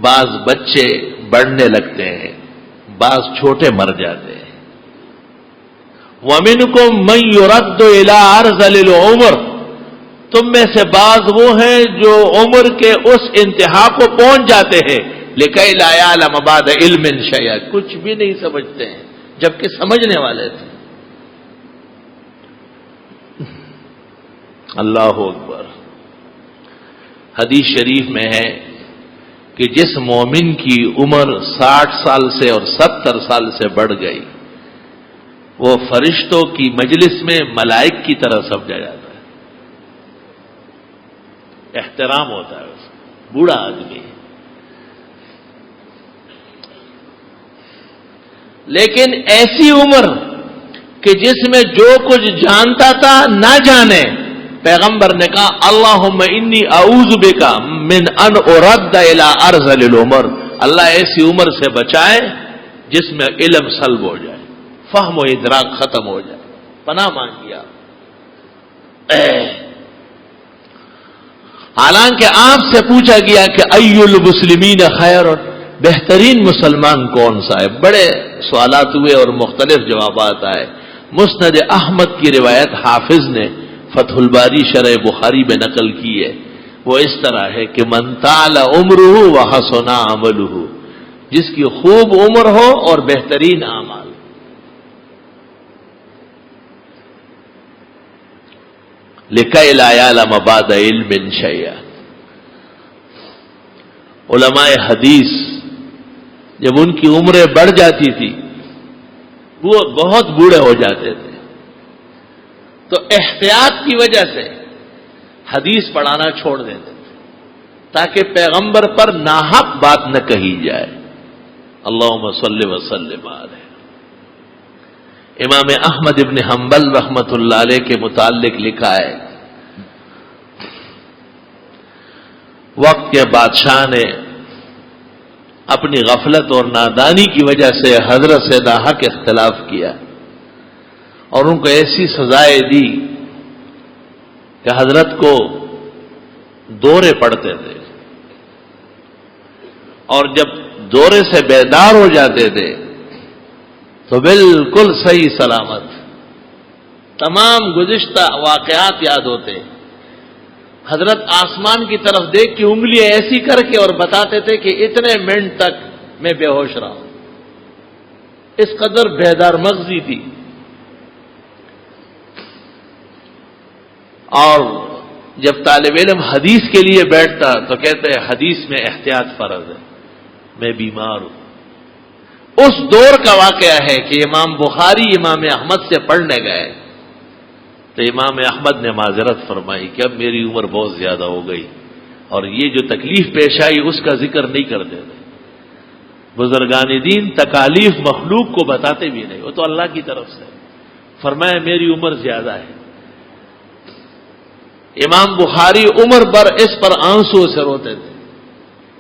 بعض بچے بڑھنے لگتے ہیں، بعض چھوٹے مر جاتے ہیں۔ وَمِنْكُمْ مَنْ يُرَدُّ إِلَىٰ أَرْذَلِ الْعُمُرِ، تم میں سے بعض وہ ہیں جو عمر کے اس انتہا کو پہنچ جاتے ہیں، لِكَيْ لَا يَعْلَمَ بَعْدَ عِلْمٍ شَيْئًا، کچھ بھی نہیں سمجھتے ہیں جبکہ سمجھنے والے تھے۔ اللہ اکبر۔ حدیث شریف میں ہے کہ جس مومن کی عمر 60 سال سے اور 70 سال سے بڑھ گئی، وہ فرشتوں کی مجلس میں ملائک کی طرح سمجھا جاتا ہے، احترام ہوتا ہے اس کا، بوڑھا آدمی۔ لیکن ایسی عمر کہ جس میں جو کچھ جانتا تھا نہ جانے، پیغمبر نے کہا اللہم انی اعوذ بک من ان ارد الی ارذل العمر، اللہ ایسی عمر سے بچائے جس میں علم سلب ہو جائے، فہم و ادراک ختم ہو جائے، پناہ مانگیا۔ حالانکہ آپ سے پوچھا گیا کہ ای المسلمین خیر، بہترین مسلمان کون سا ہے؟ بڑے سوالات ہوئے اور مختلف جوابات آئے۔ مسند احمد کی روایت حافظ نے فتح الباری شرح بخاری میں نقل کی ہے، وہ اس طرح ہے کہ من طال عمرہ وحسن عملہ، جس کی خوب عمر ہو اور بہترین اعمال۔ لِكَيْ لَا يَعْلَمَ بَعْدَ عِلْمٍ شَيْئًا۔ علماء حدیث جب ان کی عمریں بڑھ جاتی تھی، وہ بہت بوڑھے ہو جاتے تھے، تو احتیاط کی وجہ سے حدیث پڑھانا چھوڑ دیتے تھے تاکہ پیغمبر پر ناحق بات نہ کہی جائے۔ اللہم صلی وسلم علیہ۔ امام احمد ابن حنبل رحمت اللہ علیہ کے متعلق لکھا ہے، وقت کے بادشاہ نے اپنی غفلت اور نادانی کی وجہ سے حضرت سے ناحق اختلاف کیا اور ان کو ایسی سزائیں دی کہ حضرت کو دورے پڑتے تھے، اور جب دورے سے بیدار ہو جاتے تھے تو بالکل صحیح سلامت تمام گزشتہ واقعات یاد ہوتے۔ حضرت آسمان کی طرف دیکھ کے انگلیاں ایسی کر کے اور بتاتے تھے کہ اتنے منٹ تک میں بے ہوش رہا ہوں، اس قدر بیدار مغزی تھی۔ اور جب طالب علم حدیث کے لیے بیٹھتا تو کہتے ہیں حدیث میں احتیاط فرض ہے، میں بیمار ہوں۔ اس دور کا واقعہ ہے کہ امام بخاری امام احمد سے پڑھنے گئے تو امام احمد نے معذرت فرمائی کہ اب میری عمر بہت زیادہ ہو گئی اور یہ جو تکلیف پیش آئی اس کا ذکر نہیں کرتے تھے۔ بزرگان دین تکالیف مخلوق کو بتاتے بھی نہیں، وہ تو اللہ کی طرف سے۔ فرمایا میری عمر زیادہ ہے۔ امام بخاری عمر پر اس پر آنسو سے روتے تھے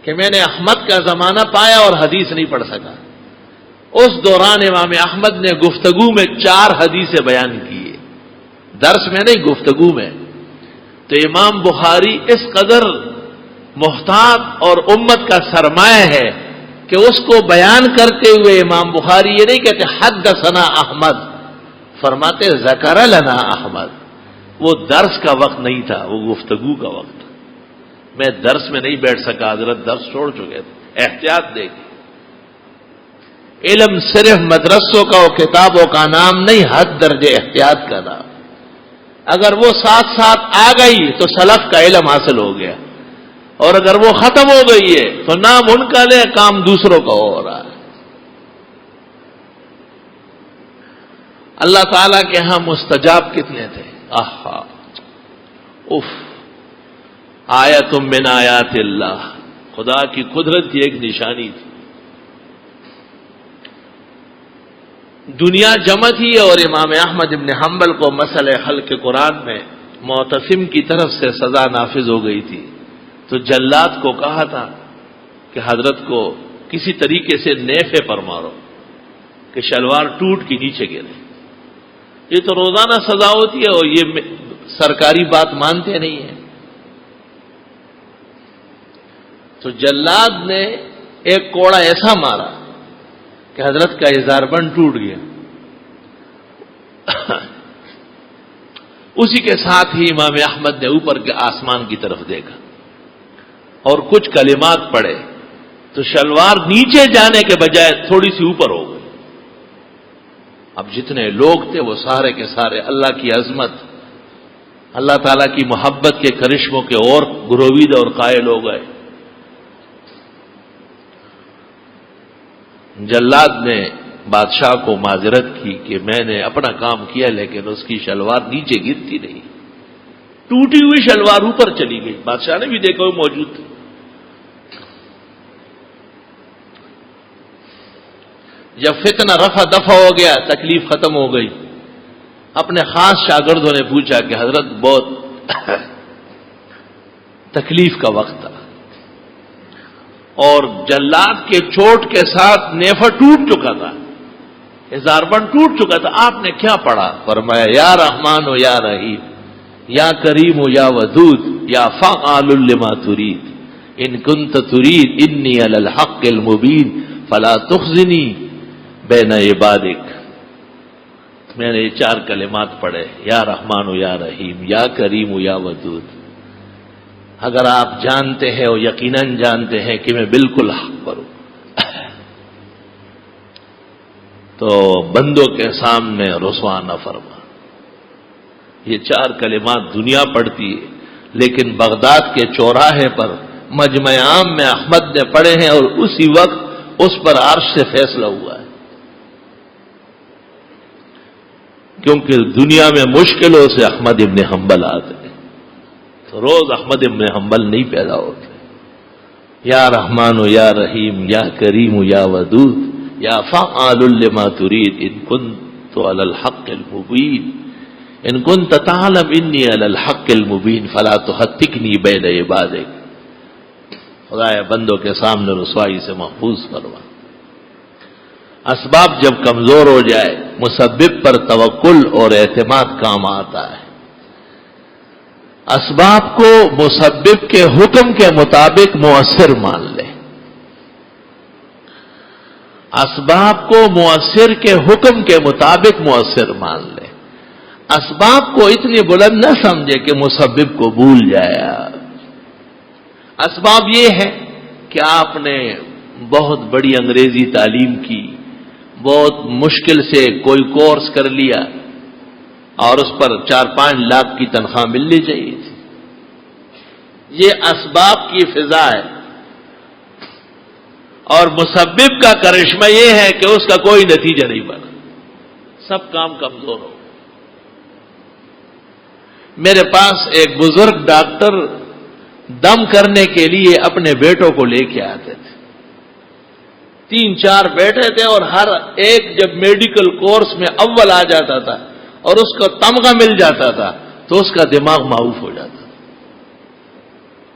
کہ میں نے احمد کا زمانہ پایا اور حدیث نہیں پڑھ سکا۔ اس دوران امام احمد نے گفتگو میں 4 حدیثیں بیان کی، درس میں نہیں، گفتگو میں۔ تو امام بخاری اس قدر محتاط اور امت کا سرمایہ ہے کہ اس کو بیان کرتے ہوئے امام بخاری یہ نہیں کہتے حدثنا احمد، فرماتے ذکر لنا احمد، وہ درس کا وقت نہیں تھا، وہ گفتگو کا وقت تھا. میں درس میں نہیں بیٹھ سکا، حضرت درس چھوڑ چکے تھے. احتیاط دیکھیں، علم صرف مدرسوں کا اور کتابوں کا نام نہیں، حد درجے احتیاط کا نام. اگر وہ ساتھ ساتھ آ گئی تو سلف کا علم حاصل ہو گیا، اور اگر وہ ختم ہو گئی ہے تو نام ان کا لے، کام دوسروں کا ہو رہا ہے. اللہ تعالیٰ کے ہاں مستجاب کتنے تھے. آہا اف، آیت من آیات اللہ، خدا کی قدرت کی ایک نشانی تھی. دنیا جمع تھی اور امام احمد ابن حنبل کو مسئلہ خلق قرآن میں معتصم کی طرف سے سزا نافذ ہو گئی تھی. تو جلاد کو کہا تھا کہ حضرت کو کسی طریقے سے نیفے پر مارو کہ شلوار ٹوٹ کے نیچے گرے. یہ تو روزانہ سزا ہوتی ہے اور یہ سرکاری بات مانتے نہیں ہیں. تو جلاد نے ایک کوڑا ایسا مارا کہ حضرت کا اظہار بند ٹوٹ گیا. اسی کے ساتھ ہی امام احمد نے اوپر کے آسمان کی طرف دیکھا اور کچھ کلمات پڑھے تو شلوار نیچے جانے کے بجائے تھوڑی سی اوپر ہو گئی. اب جتنے لوگ تھے وہ سارے کے سارے اللہ کی عظمت، اللہ تعالیٰ کی محبت کے کرشموں کے اور گروید اور قائل ہو گئے. جلاد نے بادشاہ کو معذرت کی کہ میں نے اپنا کام کیا لیکن اس کی شلوار نیچے گرتی نہیں، ٹوٹی ہوئی شلوار اوپر چلی گئی. بادشاہ نے بھی دیکھا وہ موجود تھے. جب فتنہ رفع دفع ہو گیا، تکلیف ختم ہو گئی، اپنے خاص شاگردوں نے پوچھا کہ حضرت بہت تکلیف کا وقت تھا اور جلاد کے چوٹ کے ساتھ نیفا ٹوٹ چکا تھا، اظہار بند ٹوٹ چکا تھا، آپ نے کیا پڑھا؟ فرمایا یا رحمان و یا رحیم یا کریم و یا ودود یا فعال لما ترید ان کنت ترید انی علی الحق المبین فلا تخزنی بین عبادک. میں نے یہ 4 کلمات پڑھے، یا رحمان و یا رحیم یا کریم و یا ودود. اگر آپ جانتے ہیں اور یقیناً جانتے ہیں کہ میں بالکل حق پر ہوں تو بندوں کے سامنے رسوا نہ فرما. یہ 4 کلمات دنیا پڑھتی ہے لیکن بغداد کے چوراہے پر مجمع عام میں احمد نے پڑھے ہیں اور اسی وقت اس پر عرش سے فیصلہ ہوا ہے. کیونکہ دنیا میں مشکلوں سے احمد ابن حنبل آتے ہیں تو روز احمد ابن حنبل نہیں پیدا ہوتے. یا رحمان و یا رحیم یا کریم و یا ودود یا فعال لما ترید ان کنت علی الحق المبین ان کنت تعلم انی علی الحق المبین فلا تحتکنی بین عبادک. خدایا بندوں کے سامنے رسوائی سے محفوظ فرما. اسباب جب کمزور ہو جائے مسبب پر توکل اور اعتماد کام آتا ہے. اسباب کو مسبب کے حکم کے مطابق مؤثر مان لے. اسباب کو مؤثر کے حکم کے مطابق مؤثر مان لے. اسباب کو اتنی بلند نہ سمجھے کہ مسبب کو بھول جائے. اسباب یہ ہے کہ آپ نے بہت بڑی انگریزی تعلیم کی، بہت مشکل سے کوئی کورس کر لیا اور اس پر 4-5 لاکھ کی تنخواہ ملنی چاہیے تھی. یہ اسباب کی فضا ہے. اور مسبب کا کرشمہ یہ ہے کہ اس کا کوئی نتیجہ نہیں بنا، سب کام کمزور ہو. میرے پاس ایک بزرگ ڈاکٹر دم کرنے کے لیے اپنے بیٹوں کو لے کے آتے تھے. 3-4 بیٹے تھے اور ہر ایک جب میڈیکل کورس میں اول آ جاتا تھا اور اس کو تمغہ مل جاتا تھا تو اس کا دماغ معاف ہو جاتا تھا.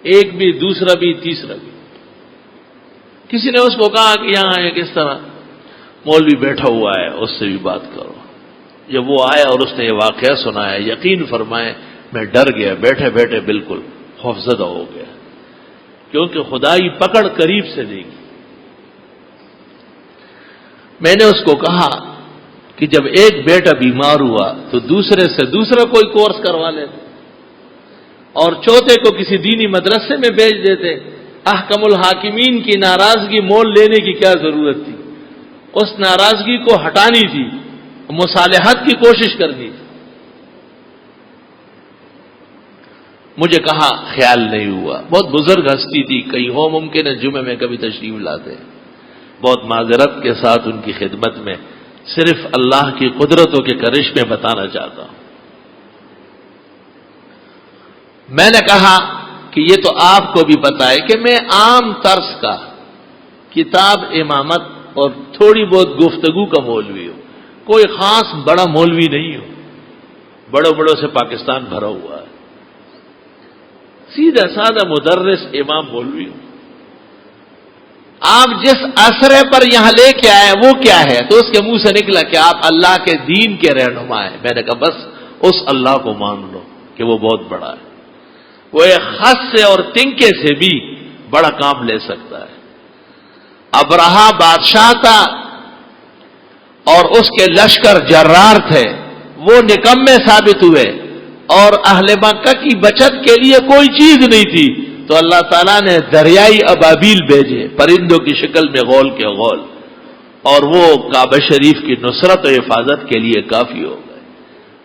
ایک بھی، دوسرا بھی، تیسرا بھی. کسی نے اس کو کہا کہ یہاں ایک اس طرح مولوی بیٹھا ہوا ہے، اس سے بھی بات کرو. جب وہ آیا اور اس نے یہ واقعہ سنایا، یقین فرمائے میں ڈر گیا، بیٹھے بیٹھے بالکل خوفزدہ ہو گیا، کیونکہ خدائی پکڑ قریب سے دیکھی. میں نے اس کو کہا کہ جب ایک بیٹا بیمار ہوا تو دوسرے سے دوسرا کوئی کورس کروا لیتے اور چوتھے کو کسی دینی مدرسے میں بھیج دیتے. احکم الحاکمین کی ناراضگی مول لینے کی کیا ضرورت تھی؟ اس ناراضگی کو ہٹانی تھی، مصالحت کی کوشش کرنی تھی. مجھے کہا خیال نہیں ہوا. بہت بزرگ ہستی تھی، کہیں ہو ممکن ہے جمعے میں کبھی تشریف لاتے. بہت معذرت کے ساتھ ان کی خدمت میں صرف اللہ کی قدرتوں کے کرشمے بتانا چاہتا ہوں. میں نے کہا کہ یہ تو آپ کو بھی پتا ہے کہ میں عام طرز کا کتاب امامت اور تھوڑی بہت گفتگو کا مولوی ہوں، کوئی خاص بڑا مولوی نہیں ہوں. بڑوں سے پاکستان بھرا ہوا ہے، سیدھا سادہ مدرس امام مولوی ہوں. آپ جس اثرے پر یہاں لے کے آئے وہ کیا ہے؟ تو اس کے منہ سے نکلا کہ آپ اللہ کے دین کے رہنما ہیں. میں نے کہا بس اس اللہ کو مان لو کہ وہ بہت بڑا ہے، وہ ایک خس سے اور تنکے سے بھی بڑا کام لے سکتا ہے. ابرہا بادشاہ تھا اور اس کے لشکر جرار تھے، وہ نکمے ثابت ہوئے اور اہل مکہ کی بچت کے لیے کوئی چیز نہیں تھی، تو اللہ تعالیٰ نے دریائی ابابیل بھیجے پرندوں کی شکل میں غول کے غول، اور وہ کعبہ شریف کی نصرت و حفاظت کے لیے کافی ہو گئے.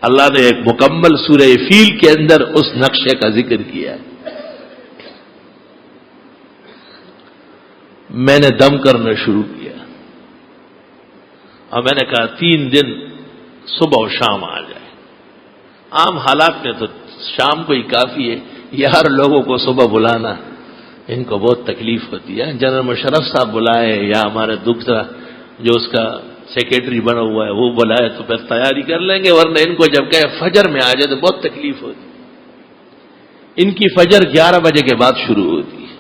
اللہ نے ایک مکمل سورہ فیل کے اندر اس نقشے کا ذکر کیا ہے. میں نے دم کرنا شروع کیا اور میں نے کہا 3 دن صبح و شام آ جائے. عام حالات میں تو شام کو ہی کافی ہے یار، لوگوں کو صبح بلانا ان کو بہت تکلیف ہوتی ہے. جنرل مشرف صاحب بلائے یا ہمارے دوسرا جو اس کا سیکریٹری بنا ہوا ہے وہ بلائے تو پھر تیاری کر لیں گے، ورنہ ان کو جب کہے فجر میں آ جائے تو بہت تکلیف ہوتی. ان کی فجر 11 بجے کے بعد شروع ہوتی ہے.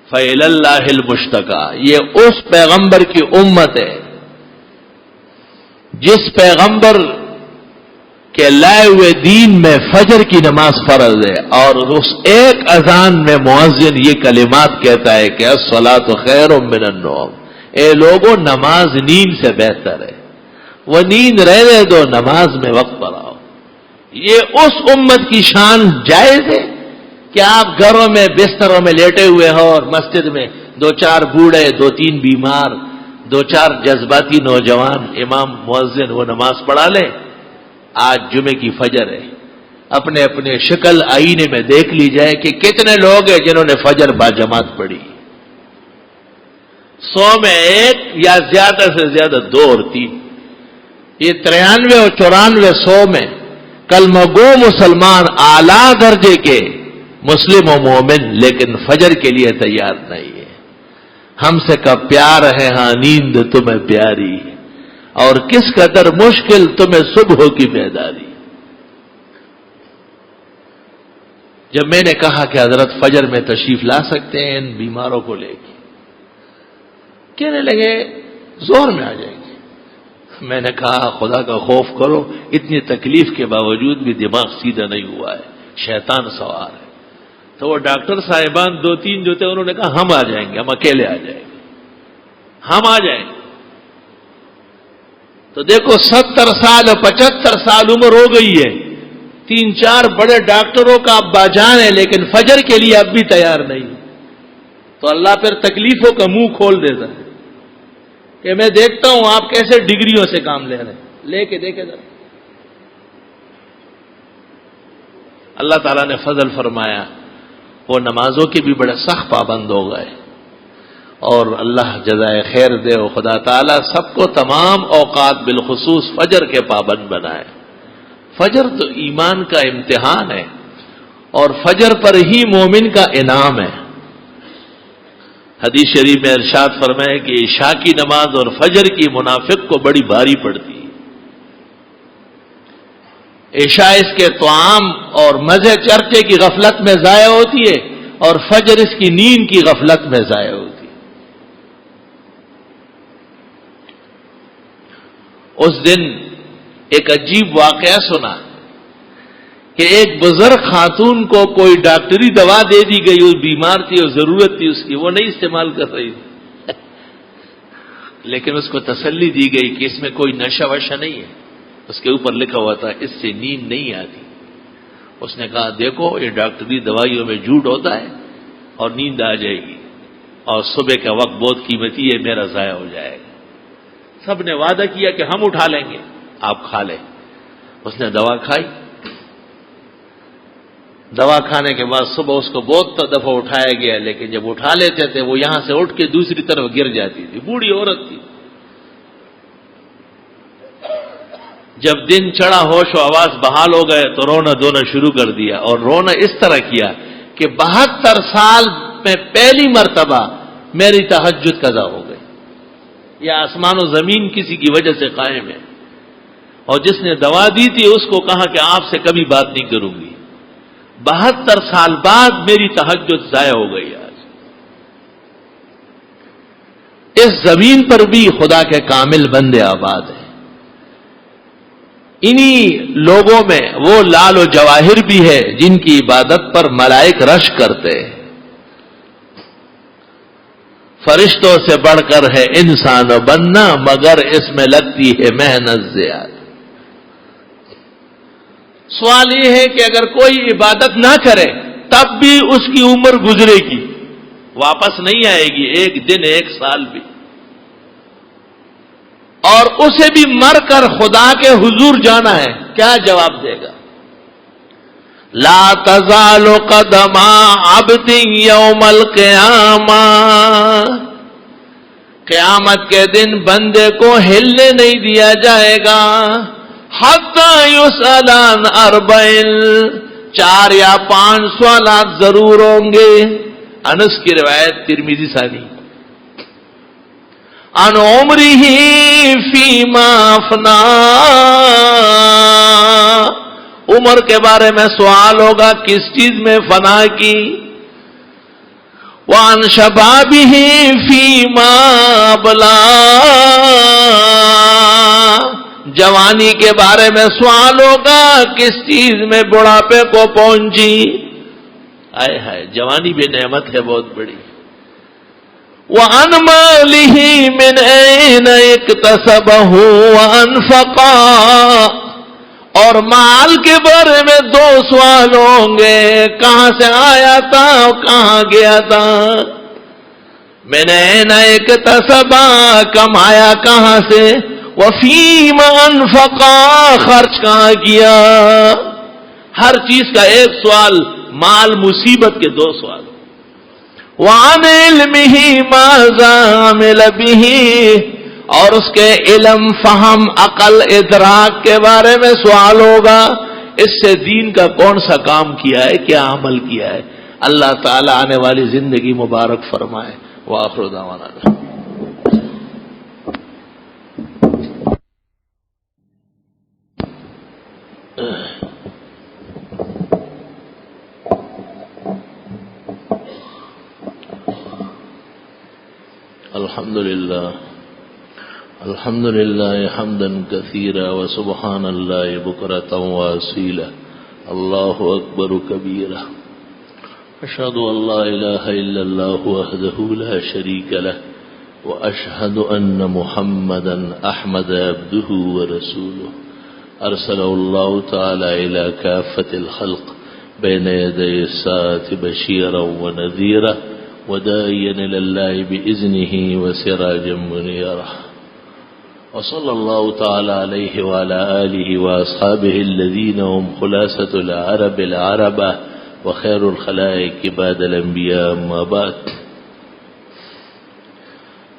فَإِلَى اللَّهِ الْمُشْتَكَى، یہ اس پیغمبر کی امت ہے جس پیغمبر کہ لائے ہوئے دین میں فجر کی نماز فرض ہے، اور اس ایک اذان میں مؤذن یہ کلمات کہتا ہے کہ الصلاۃ خیر من النوم، اے لوگوں نماز نیند سے بہتر ہے، وہ نیند رہنے دو، نماز میں وقت پر آؤ. یہ اس امت کی شان جائز ہے کہ آپ گھروں میں بستروں میں لیٹے ہوئے ہو اور مسجد میں 2-4 بوڑھے 2-3 بیمار 2-4 جذباتی نوجوان امام مؤذن وہ نماز پڑھا لیں. آج جمعے کی فجر ہے، اپنے اپنے شکل آئینے میں دیکھ لی جائے کہ کتنے لوگ ہیں جنہوں نے فجر با جماعت پڑھی. 100 میں 1 یا زیادہ سے زیادہ 2 اور 3، یہ 93 اور 94 100 میں کلمہ گو مسلمان اعلیٰ درجے کے مسلم و مومن، لیکن فجر کے لیے تیار نہیں ہے. ہم سے کب پیار ہے ہاں نیند تمہیں پیاری، اور کس قدر مشکل تمہیں صبح کی بیداری. جب میں نے کہا کہ حضرت فجر میں تشریف لا سکتے ہیں ان بیماروں کو لے کے، کہنے لگے زور میں آ جائیں گے. میں نے کہا خدا کا خوف کرو، اتنی تکلیف کے باوجود بھی دماغ سیدھا نہیں ہوا ہے، شیطان سوار ہے. تو وہ ڈاکٹر صاحبان 2-3 جو تھے انہوں نے کہا ہم آ جائیں گے، ہم اکیلے آ جائیں گے، ہم آ جائیں گے. تو دیکھو 70 سال اور 75 سال عمر ہو گئی ہے، 3-4 بڑے ڈاکٹروں کا ابا جان ہے، لیکن فجر کے لیے اب بھی تیار نہیں. تو اللہ پھر تکلیفوں کا منہ کھول دیتا ہے کہ میں دیکھتا ہوں آپ کیسے ڈگریوں سے کام لے رہے ہیں، لے کے دیکھے ذرا. اللہ تعالیٰ نے فضل فرمایا، وہ نمازوں کے بھی بڑے سخت پابند ہو گئے، اور اللہ جزائے خیر دے و خدا تعالیٰ سب کو تمام اوقات بالخصوص فجر کے پابند بنائے. فجر تو ایمان کا امتحان ہے، اور فجر پر ہی مومن کا انعام ہے. حدیث شریف میں ارشاد فرمائے کہ عشاء کی نماز اور فجر کی منافق کو بڑی بھاری پڑتی ہے. عشاء اس کے طعام اور مزے چرچے کی غفلت میں ضائع ہوتی ہے، اور فجر اس کی نیند کی غفلت میں ضائع ہوتی ہے. اس دن ایک عجیب واقعہ سنا کہ ایک بزرگ خاتون کو کوئی ڈاکٹری دوا دے دی گئی، وہ بیمار تھی اور ضرورت تھی اس کی، وہ نہیں استعمال کر رہی تھی. لیکن اس کو تسلی دی گئی کہ اس میں کوئی نشہ وشہ نہیں ہے. اس کے اوپر لکھا ہوا تھا اس سے نیند نہیں آتی. اس نے کہا دیکھو یہ ڈاکٹری دوائیوں میں جھوٹ ہوتا ہے اور نیند آ جائے گی اور صبح کا وقت بہت قیمتی ہے، میرا ضائع ہو جائے گا. سب نے وعدہ کیا کہ ہم اٹھا لیں گے، آپ کھا لیں. اس نے دوا کھائی. دوا کھانے کے بعد صبح اس کو بہت دفعہ اٹھایا گیا، لیکن جب اٹھا لیتے تھے وہ یہاں سے اٹھ کے دوسری طرف گر جاتی تھی. بوڑھی عورت تھی. جب دن چڑھا ہوش و آواز بحال ہو گئے تو رونا دھونا شروع کر دیا، اور رونا اس طرح کیا کہ 72 سال میں پہلی مرتبہ میری تہجد قضا ہو گئی. یہ آسمان و زمین کسی کی وجہ سے قائم ہے، اور جس نے دوا دی تھی اس کو کہا کہ آپ سے کبھی بات نہیں کروں گی. 72 سال بعد میری تہجد ضائع ہو گئی. آج اس زمین پر بھی خدا کے کامل بندے آباد ہیں. انہی لوگوں میں وہ لال و جواہر بھی ہے جن کی عبادت پر ملائک رش کرتے ہیں. فرشتوں سے بڑھ کر ہے انسان و بننا، مگر اس میں لگتی ہے محنت زیادہ. سوال یہ ہے کہ اگر کوئی عبادت نہ کرے تب بھی اس کی عمر گزرے گی، واپس نہیں آئے گی، ایک دن ایک سال بھی، اور اسے بھی مر کر خدا کے حضور جانا ہے. کیا جواب دے گا؟ لا تزال قدم عبد یوم القیامہ، قیامت کے دن بندے کو ہلنے نہیں دیا جائے گا. حتی یسأل عن 4 4 یا 5 سوالات ضرور ہوں گے. انس کی روایت ترمذی ثانی. عن عمرہ فیما افنا، عمر کے بارے میں سوال ہوگا کس چیز میں فنا کی. وعن شبابہ فیما ابلا، جوانی کے بارے میں سوال ہوگا کس چیز میں بڑھاپے کو پہنچی. آئے ہائے، جوانی بھی نعمت ہے بہت بڑی. وعن مالہ من این اکتسبہ وانفقا، اور مال کے بارے میں 2 سوال ہوں گے، کہاں سے آیا تھا اور کہاں گیا تھا. من این اکتسبہ، کمایا کہاں سے، وفیما انفقا، خرچ کہاں کیا. ہر چیز کا ایک سوال، مال مصیبت کے 2 سوال. وعن علمہ ماذا عمل بہ، اور اس کے علم، فہم، عقل، ادراک کے بارے میں سوال ہوگا، اس سے دین کا کون سا کام کیا ہے، کیا عمل کیا ہے. اللہ تعالی آنے والی زندگی مبارک فرمائے. وآخر دعوانا الحمد لله حمدا كثيرا وسبحان الله بكرة وأصيلا. الله أكبر كبيرا. أشهد أن لا إله إلا الله وحده لا شريك له، وأشهد أن محمدا أحمد عبده ورسوله أرسله الله تعالى إلى كافة الخلق بين يدي الساعة بشيرا ونذيرا وداعيا إلى الله بإذنه وسراجا منيرا. وصلى الله تعالى عليه وعلى آله وأصحابه الذين هم خلاصة العرب العربة وخير الخلائق بعد الأنبياء. أما بعد،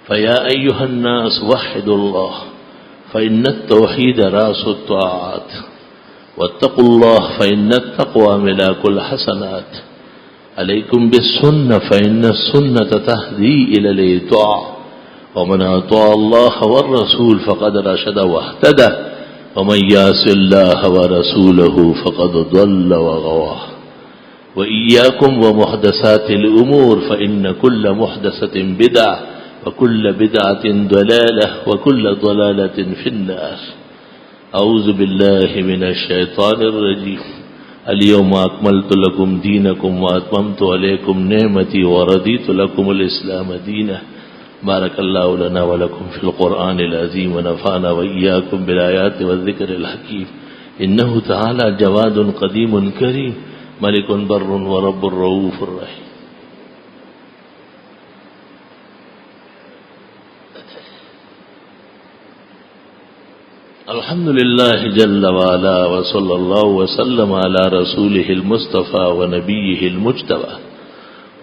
فيا أيها الناس وحدوا الله، فإن التوحيد رأس الطاعات، واتقوا الله فإن التقوى ملاك الحسنات. عليكم بالسنة فإن السنة تهدي إلى الإطاعة، ومن أطاع الله والرسول فقد رشد واهتدى، ومن يعص الله ورسوله فقد ضل وغوى. وإياكم ومحدثات الأمور، فإن كل محدثة بدعة، وكل بدعة ضلالة، وكل ضلالة في النار. أعوذ بالله من الشيطان الرجيم. اليوم أكملت لكم دينكم وأتممت عليكم نعمتي ورضيت لكم الإسلام دينا. بارك الله لنا ولكم في القرآن العظيم ونفعنا وإياكم بالآيات والذكر الحكيم إنه تعالى جواد قديم كريم ملك بر ورب رؤوف رحيم. الحمد لله جل وعلا وصلى الله وسلم على رسوله المصطفى ونبيه المجتبى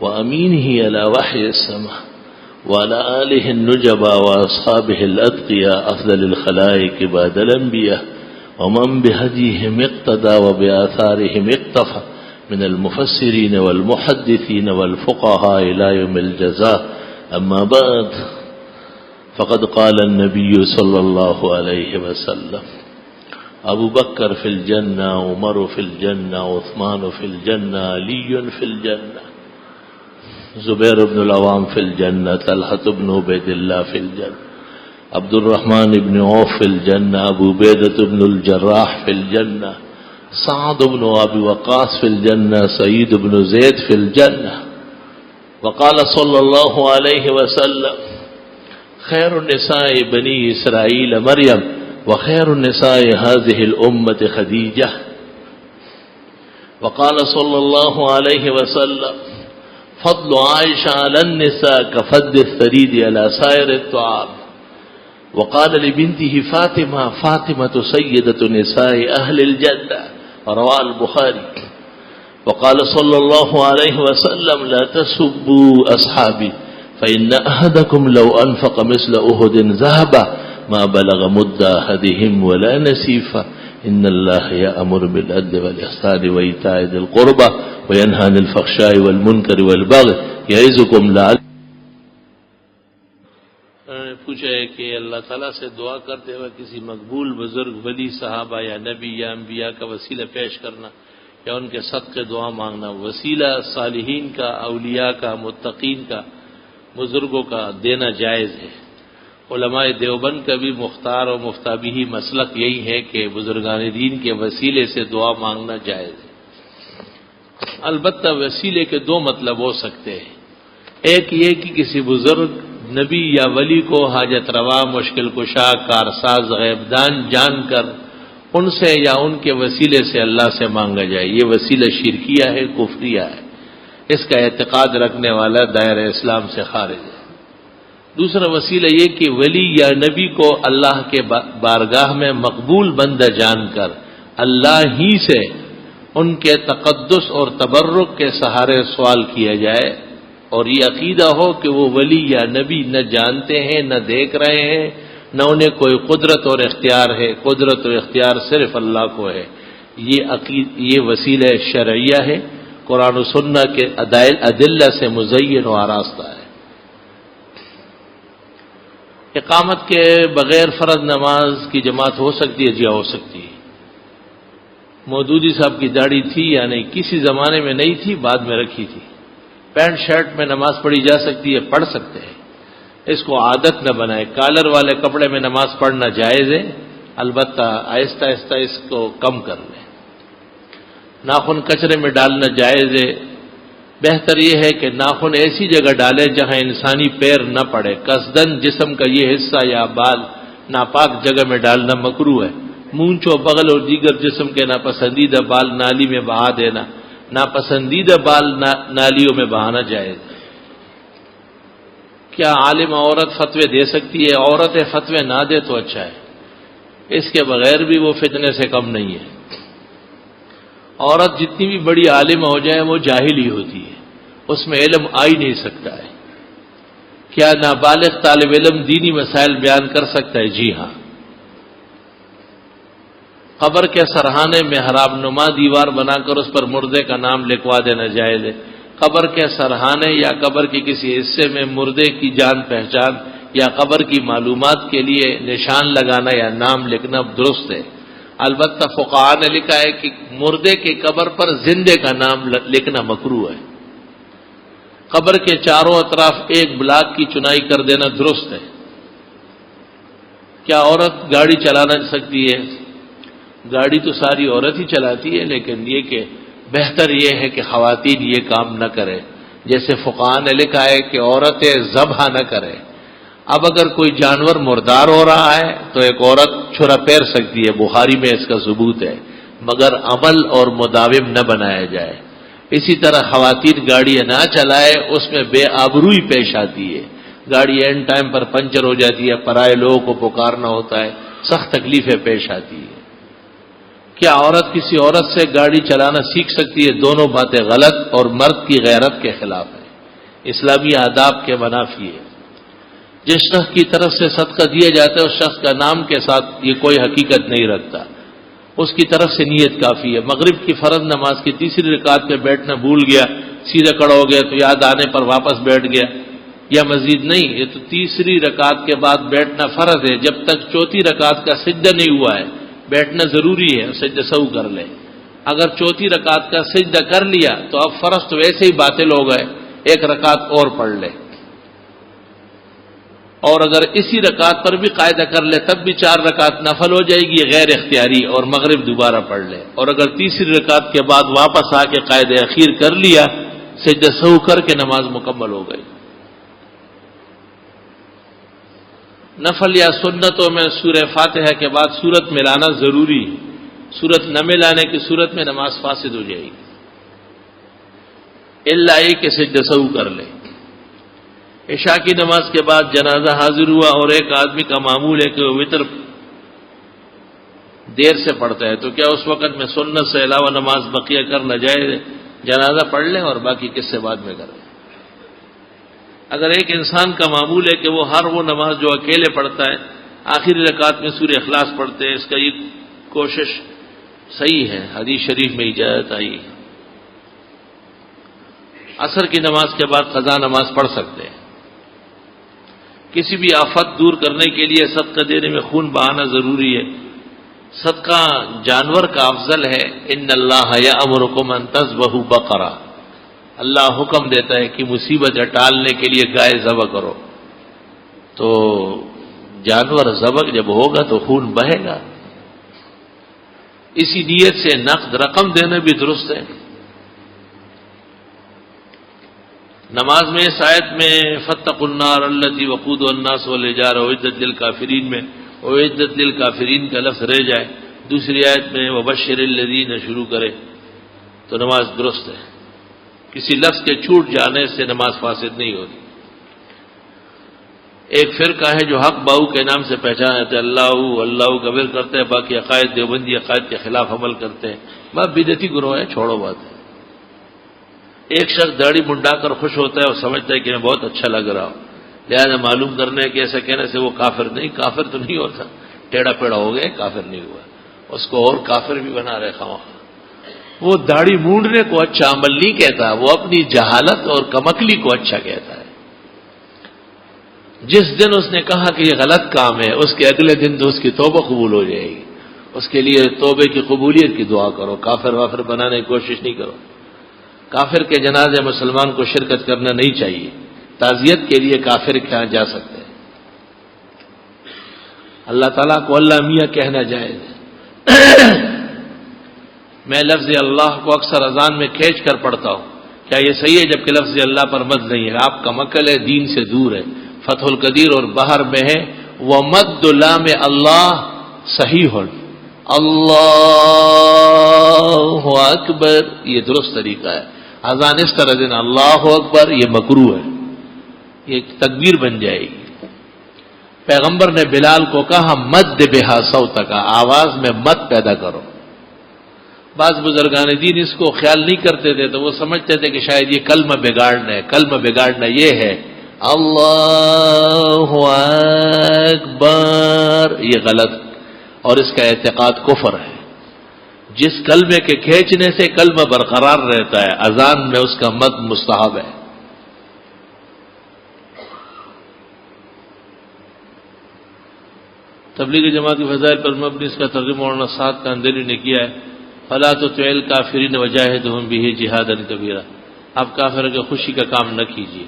وأمينه على وحي السماء وعلى آله النجبى وأصحابه الأتقياء أفضل الخلائق بعد الأنبياء ومن بهديهم اقتدى وبآثارهم اقتفى من المفسرين والمحدثين والفقهاء إلى يوم الجزاء. أما بعد فقد قال النبي صلى الله عليه وسلم أبو بكر في الجنة عمر في الجنة عثمان في الجنة علي في الجنة زبير بن العوام في الجنة طلحة بن عبيد الله في الجنة عبد الرحمن بن عوف في الجنة أبو عبيدة بن الجراح في الجنة سعد بن أبي وقاص في الجنة سعيد بن زيد في الجنة. وقال صلى الله عليه وسلم خير النساء بني إسرائيل مريم وخير النساء هذه الأمة خديجة. وقال صلى الله عليه وسلم فضل عائشة على النساء كفضل الثريد على سائر الطعام. وقال لبنته فاطمة سيدة نساء أهل الجنة رواه البخاري. وقال صلى الله عليه وسلم لا تسبوا أصحابي فإن أحدكم لو أنفق مثل أحد ذهبا ما بلغ مد أحدهم ولا نصيفا إن الله يأمر بالعدل والإحسان وإيتاء ذي القربى وينهى عن الفحشاء والمنکر والبغي يعظكم لعلكم. پوچھا ہے کہ اللہ تعالیٰ سے دعا کرتے ہوئے کسی مقبول بزرگ ولی صحابہ یا نبی یا انبیاء کا وسیلہ پیش کرنا یا ان کے صدقے دعا مانگنا وسیلہ صالحین کا اولیاء کا متقین کا بزرگوں کا دینا جائز ہے. علماء دیوبند کا بھی مختار و مفتابی مسلک یہی ہے کہ بزرگان دین کے وسیلے سے دعا مانگنا جائز ہے. البتہ وسیلے کے دو مطلب ہو سکتے ہیں. ایک یہ کہ کسی بزرگ نبی یا ولی کو حاجت روا مشکل کشا کارساز غیب دان جان کر ان سے یا ان کے وسیلے سے اللہ سے مانگا جائے. یہ وسیلہ شرکیہ ہے کفریہ ہے. اس کا اعتقاد رکھنے والا دائرہ اسلام سے خارج ہے. دوسرا وسیلہ یہ کہ ولی یا نبی کو اللہ کے بارگاہ میں مقبول بندہ جان کر اللہ ہی سے ان کے تقدس اور تبرک کے سہارے سوال کیا جائے اور یہ عقیدہ ہو کہ وہ ولی یا نبی نہ جانتے ہیں نہ دیکھ رہے ہیں نہ انہیں کوئی قدرت اور اختیار ہے. قدرت اور اختیار صرف اللہ کو ہے. یہ وسیلہ شرعیہ ہے. قرآن و سنہ کے ادلہ سے مزین و آراستہ ہے. اقامت کے بغیر فرض نماز کی جماعت ہو سکتی ہے؟ جی ہو سکتی ہے. مودودی صاحب کی داڑھی تھی یا نہیں؟ کسی زمانے میں نہیں تھی، بعد میں رکھی تھی. پینٹ شرٹ میں نماز پڑھی جا سکتی ہے، پڑھ سکتے ہیں. اس کو عادت نہ بنائے. کالر والے کپڑے میں نماز پڑھنا جائز ہے، البتہ آہستہ آہستہ اس کو کم کر لیں. ناخن کچرے میں ڈالنا جائز ہے. بہتر یہ ہے کہ ناخن ایسی جگہ ڈالے جہاں انسانی پیر نہ پڑے. قصدن جسم کا یہ حصہ یا بال ناپاک جگہ میں ڈالنا مکروہ ہے. مونچھ و بغل اور دیگر جسم کے ناپسندیدہ بال نالی میں بہا دینا، ناپسندیدہ بال نالیوں میں بہانا جائز ہے. کیا عالم عورت فتوے دے سکتی ہے؟ عورت فتوے نہ دے تو اچھا ہے. اس کے بغیر بھی وہ فتنے سے کم نہیں ہے. عورت جتنی بھی بڑی عالم ہو جائے وہ جاہل ہی ہوتی ہے، اس میں علم آ ہی نہیں سکتا ہے. کیا نابالغ طالب علم دینی مسائل بیان کر سکتا ہے؟ جی ہاں. قبر کے سرحانے میں محراب نما دیوار بنا کر اس پر مردے کا نام لکھوا دینا جائز ہے. قبر کے سرحانے یا قبر کے کسی حصے میں مردے کی جان پہچان یا قبر کی معلومات کے لیے نشان لگانا یا نام لکھنا درست ہے. البتہ فقہاء نے لکھا ہے کہ مردے کے قبر پر زندے کا نام لکھنا مکروہ ہے. قبر کے چاروں اطراف ایک بلاک کی چنائی کر دینا درست ہے. کیا عورت گاڑی چلانا سکتی ہے؟ گاڑی تو ساری عورت ہی چلاتی ہے، لیکن یہ کہ بہتر یہ ہے کہ خواتین یہ کام نہ کریں. جیسے فقہاء نے لکھا ہے کہ عورتیں ذبح نہ کریں، اب اگر کوئی جانور مردار ہو رہا ہے تو ایک عورت چھرا پھیر سکتی ہے، بخاری میں اس کا ثبوت ہے، مگر عمل اور مداوم نہ بنایا جائے۔ اسی طرح خواتین گاڑیاں نہ چلائے، اس میں بے آبروئی پیش آتی ہے، گاڑی اینڈ ٹائم پر پنچر ہو جاتی ہے، پرائے لوگوں کو پکارنا ہوتا ہے، سخت تکلیفیں پیش آتی ہے۔ کیا عورت کسی عورت سے گاڑی چلانا سیکھ سکتی ہے؟ دونوں باتیں غلط اور مرد کی غیرت کے خلاف ہے، اسلامی آداب کے منافی ہے۔ جس شخص کی طرف سے صدقہ دیا جاتا ہے اس شخص کا نام کے ساتھ یہ کوئی حقیقت نہیں رکھتا، اس کی طرف سے نیت کافی ہے۔ مغرب کی فرض نماز کی تیسری رکعت میں بیٹھنا بھول گیا، سیدھا کھڑا ہو گیا تو یاد آنے پر واپس بیٹھ گیا، یا مزید نہیں، یہ تو تیسری رکعت کے بعد بیٹھنا فرض ہے، جب تک چوتھی رکعت کا سجدہ نہیں ہوا ہے بیٹھنا ضروری ہے، سجدہ سہو کر لے۔ اگر چوتھی رکعت کا سجدہ کر لیا تو اب فرض تو ویسے ہی باطل ہو گئے، ایک رکعت اور پڑھ لے، اور اگر اسی رکعت پر بھی قاعدہ کر لے تب بھی 4 رکعت نفل ہو جائے گی غیر اختیاری، اور مغرب دوبارہ پڑھ لے، اور اگر تیسری رکعت کے بعد واپس آ کے قاعدہ اخیر کر لیا سجدہ سہو کر کے نماز مکمل ہو گئی۔ نفل یا سنتوں میں سورہ فاتحہ کے بعد سورت ملانا ضروری ہے، سورت نہ ملانے کی صورت میں نماز فاسد ہو جائے گی، الا یہ کہ سجدہ سہو کر لے۔ عشاء کی نماز کے بعد جنازہ حاضر ہوا اور ایک آدمی کا معمول ہے کہ وہ وتر دیر سے پڑھتا ہے، تو کیا اس وقت میں سنت سے علاوہ نماز بقیہ کرنا جائز ہے؟ جنازہ پڑھ لیں اور باقی کس سے بعد میں کریں۔ اگر ایک انسان کا معمول ہے کہ وہ ہر وہ نماز جو اکیلے پڑھتا ہے آخری رکعت میں سورہ اخلاص پڑھتے ہیں، اس کا یہ کوشش صحیح ہے، حدیث شریف میں اجازت آئی ہے۔ عصر کی نماز کے بعد قضا نماز پڑھ سکتے ہیں۔ کسی بھی آفت دور کرنے کے لیے صدقہ دینے میں خون بہانا ضروری ہے۔ صدقہ جانور کا افضل ہے، ان اللہ یأمرکم ان تذبحوا بقرہ، اللہ حکم دیتا ہے کہ مصیبت ٹالنے کے لیے گائے ذبح کرو، تو جانور ذبح جب ہوگا تو خون بہے گا، اسی نیت سے نقد رقم دینا بھی درست ہے۔ نماز میں اس آیت میں فاتقوا النار التی وقودها الناس والحجارہ اعدت للکافرین میں اعدت للکافرین کا لفظ رہ جائے، دوسری آیت میں وبشر الذین شروع کرے تو نماز درست ہے۔ کسی لفظ کے چھوٹ جانے سے نماز فاسد نہیں ہوتی۔ ایک فرقہ ہے جو حق باؤ کے نام سے پہچانا جاتا ہے، اللہ کبیر کرتے ہیں، باقی عقائد دیوبندی عقائد کے خلاف عمل کرتے ہیں، بات بدعتی گروہ ہے، چھوڑو بات ہے۔ ایک شخص داڑھی منڈا کر خوش ہوتا ہے اور سمجھتا ہے کہ میں بہت اچھا لگ رہا ہوں، لہذا معلوم کرنے کہ ایسا کہنے سے وہ کافر نہیں، کافر تو نہیں ہوتا، ٹیڑھا پیڑا ہو گیا، کافر نہیں ہوا، اس کو اور کافر بھی بنا رہے خواہ۔ وہ داڑھی مونڈنے کو اچھا عمل نہیں کہتا، وہ اپنی جہالت اور کمکلی کو اچھا کہتا ہے۔ جس دن اس نے کہا کہ یہ غلط کام ہے، اس کے اگلے دن تو اس کی توبہ قبول ہو جائے گی، اس کے لیے توبے کی قبولیت کی دعا کرو، کافر وافر بنانے کی کوشش نہیں کرو۔ کافر کے جنازے مسلمان کو شرکت کرنا نہیں چاہیے، تعزیت کے لیے کافر کے یہاں جا سکتے ہیں۔ اللہ تعالیٰ کو اللہ میاں کہنا جائز ہے۔ میں لفظ اللہ کو اکثر اذان میں کھینچ کر پڑھتا ہوں، کیا یہ صحیح ہے جبکہ لفظ اللہ پر مد نہیں ہے؟ آپ کا مکل ہے، دین سے دور ہے، فتح القدیر اور بحر میں ہے ومد لام اللہ صحیح ہو، اللہ اکبر یہ درست طریقہ ہے۔ اذان اس طرح دینا اللہ اکبر یہ مکروہ ہے، یہ تکبیر بن جائے گی۔ پیغمبر نے بلال کو کہا مد بہا صوتک، آواز میں مد پیدا کرو۔ بعض بزرگان دین اس کو خیال نہیں کرتے تھے تو وہ سمجھتے تھے کہ شاید یہ کلمہ بگاڑنا ہے، کلمہ بگاڑنا یہ ہے اللہ اکبر، یہ غلط اور اس کا اعتقاد کفر ہے۔ جس کلمے کے کھینچنے سے کلمہ برقرار رہتا ہے، اذان میں اس کا مد مستحب ہے۔ تبلیغی جماعت کی فضائل پر مبنی اس کا ترجمہ مولانا سعد کاندھری نے کیا ہے، فلا تطع الکافرین وجاہدہم بہ جہادا کبیرا، آپ کافر کی خوشی کا کام نہ کیجیے،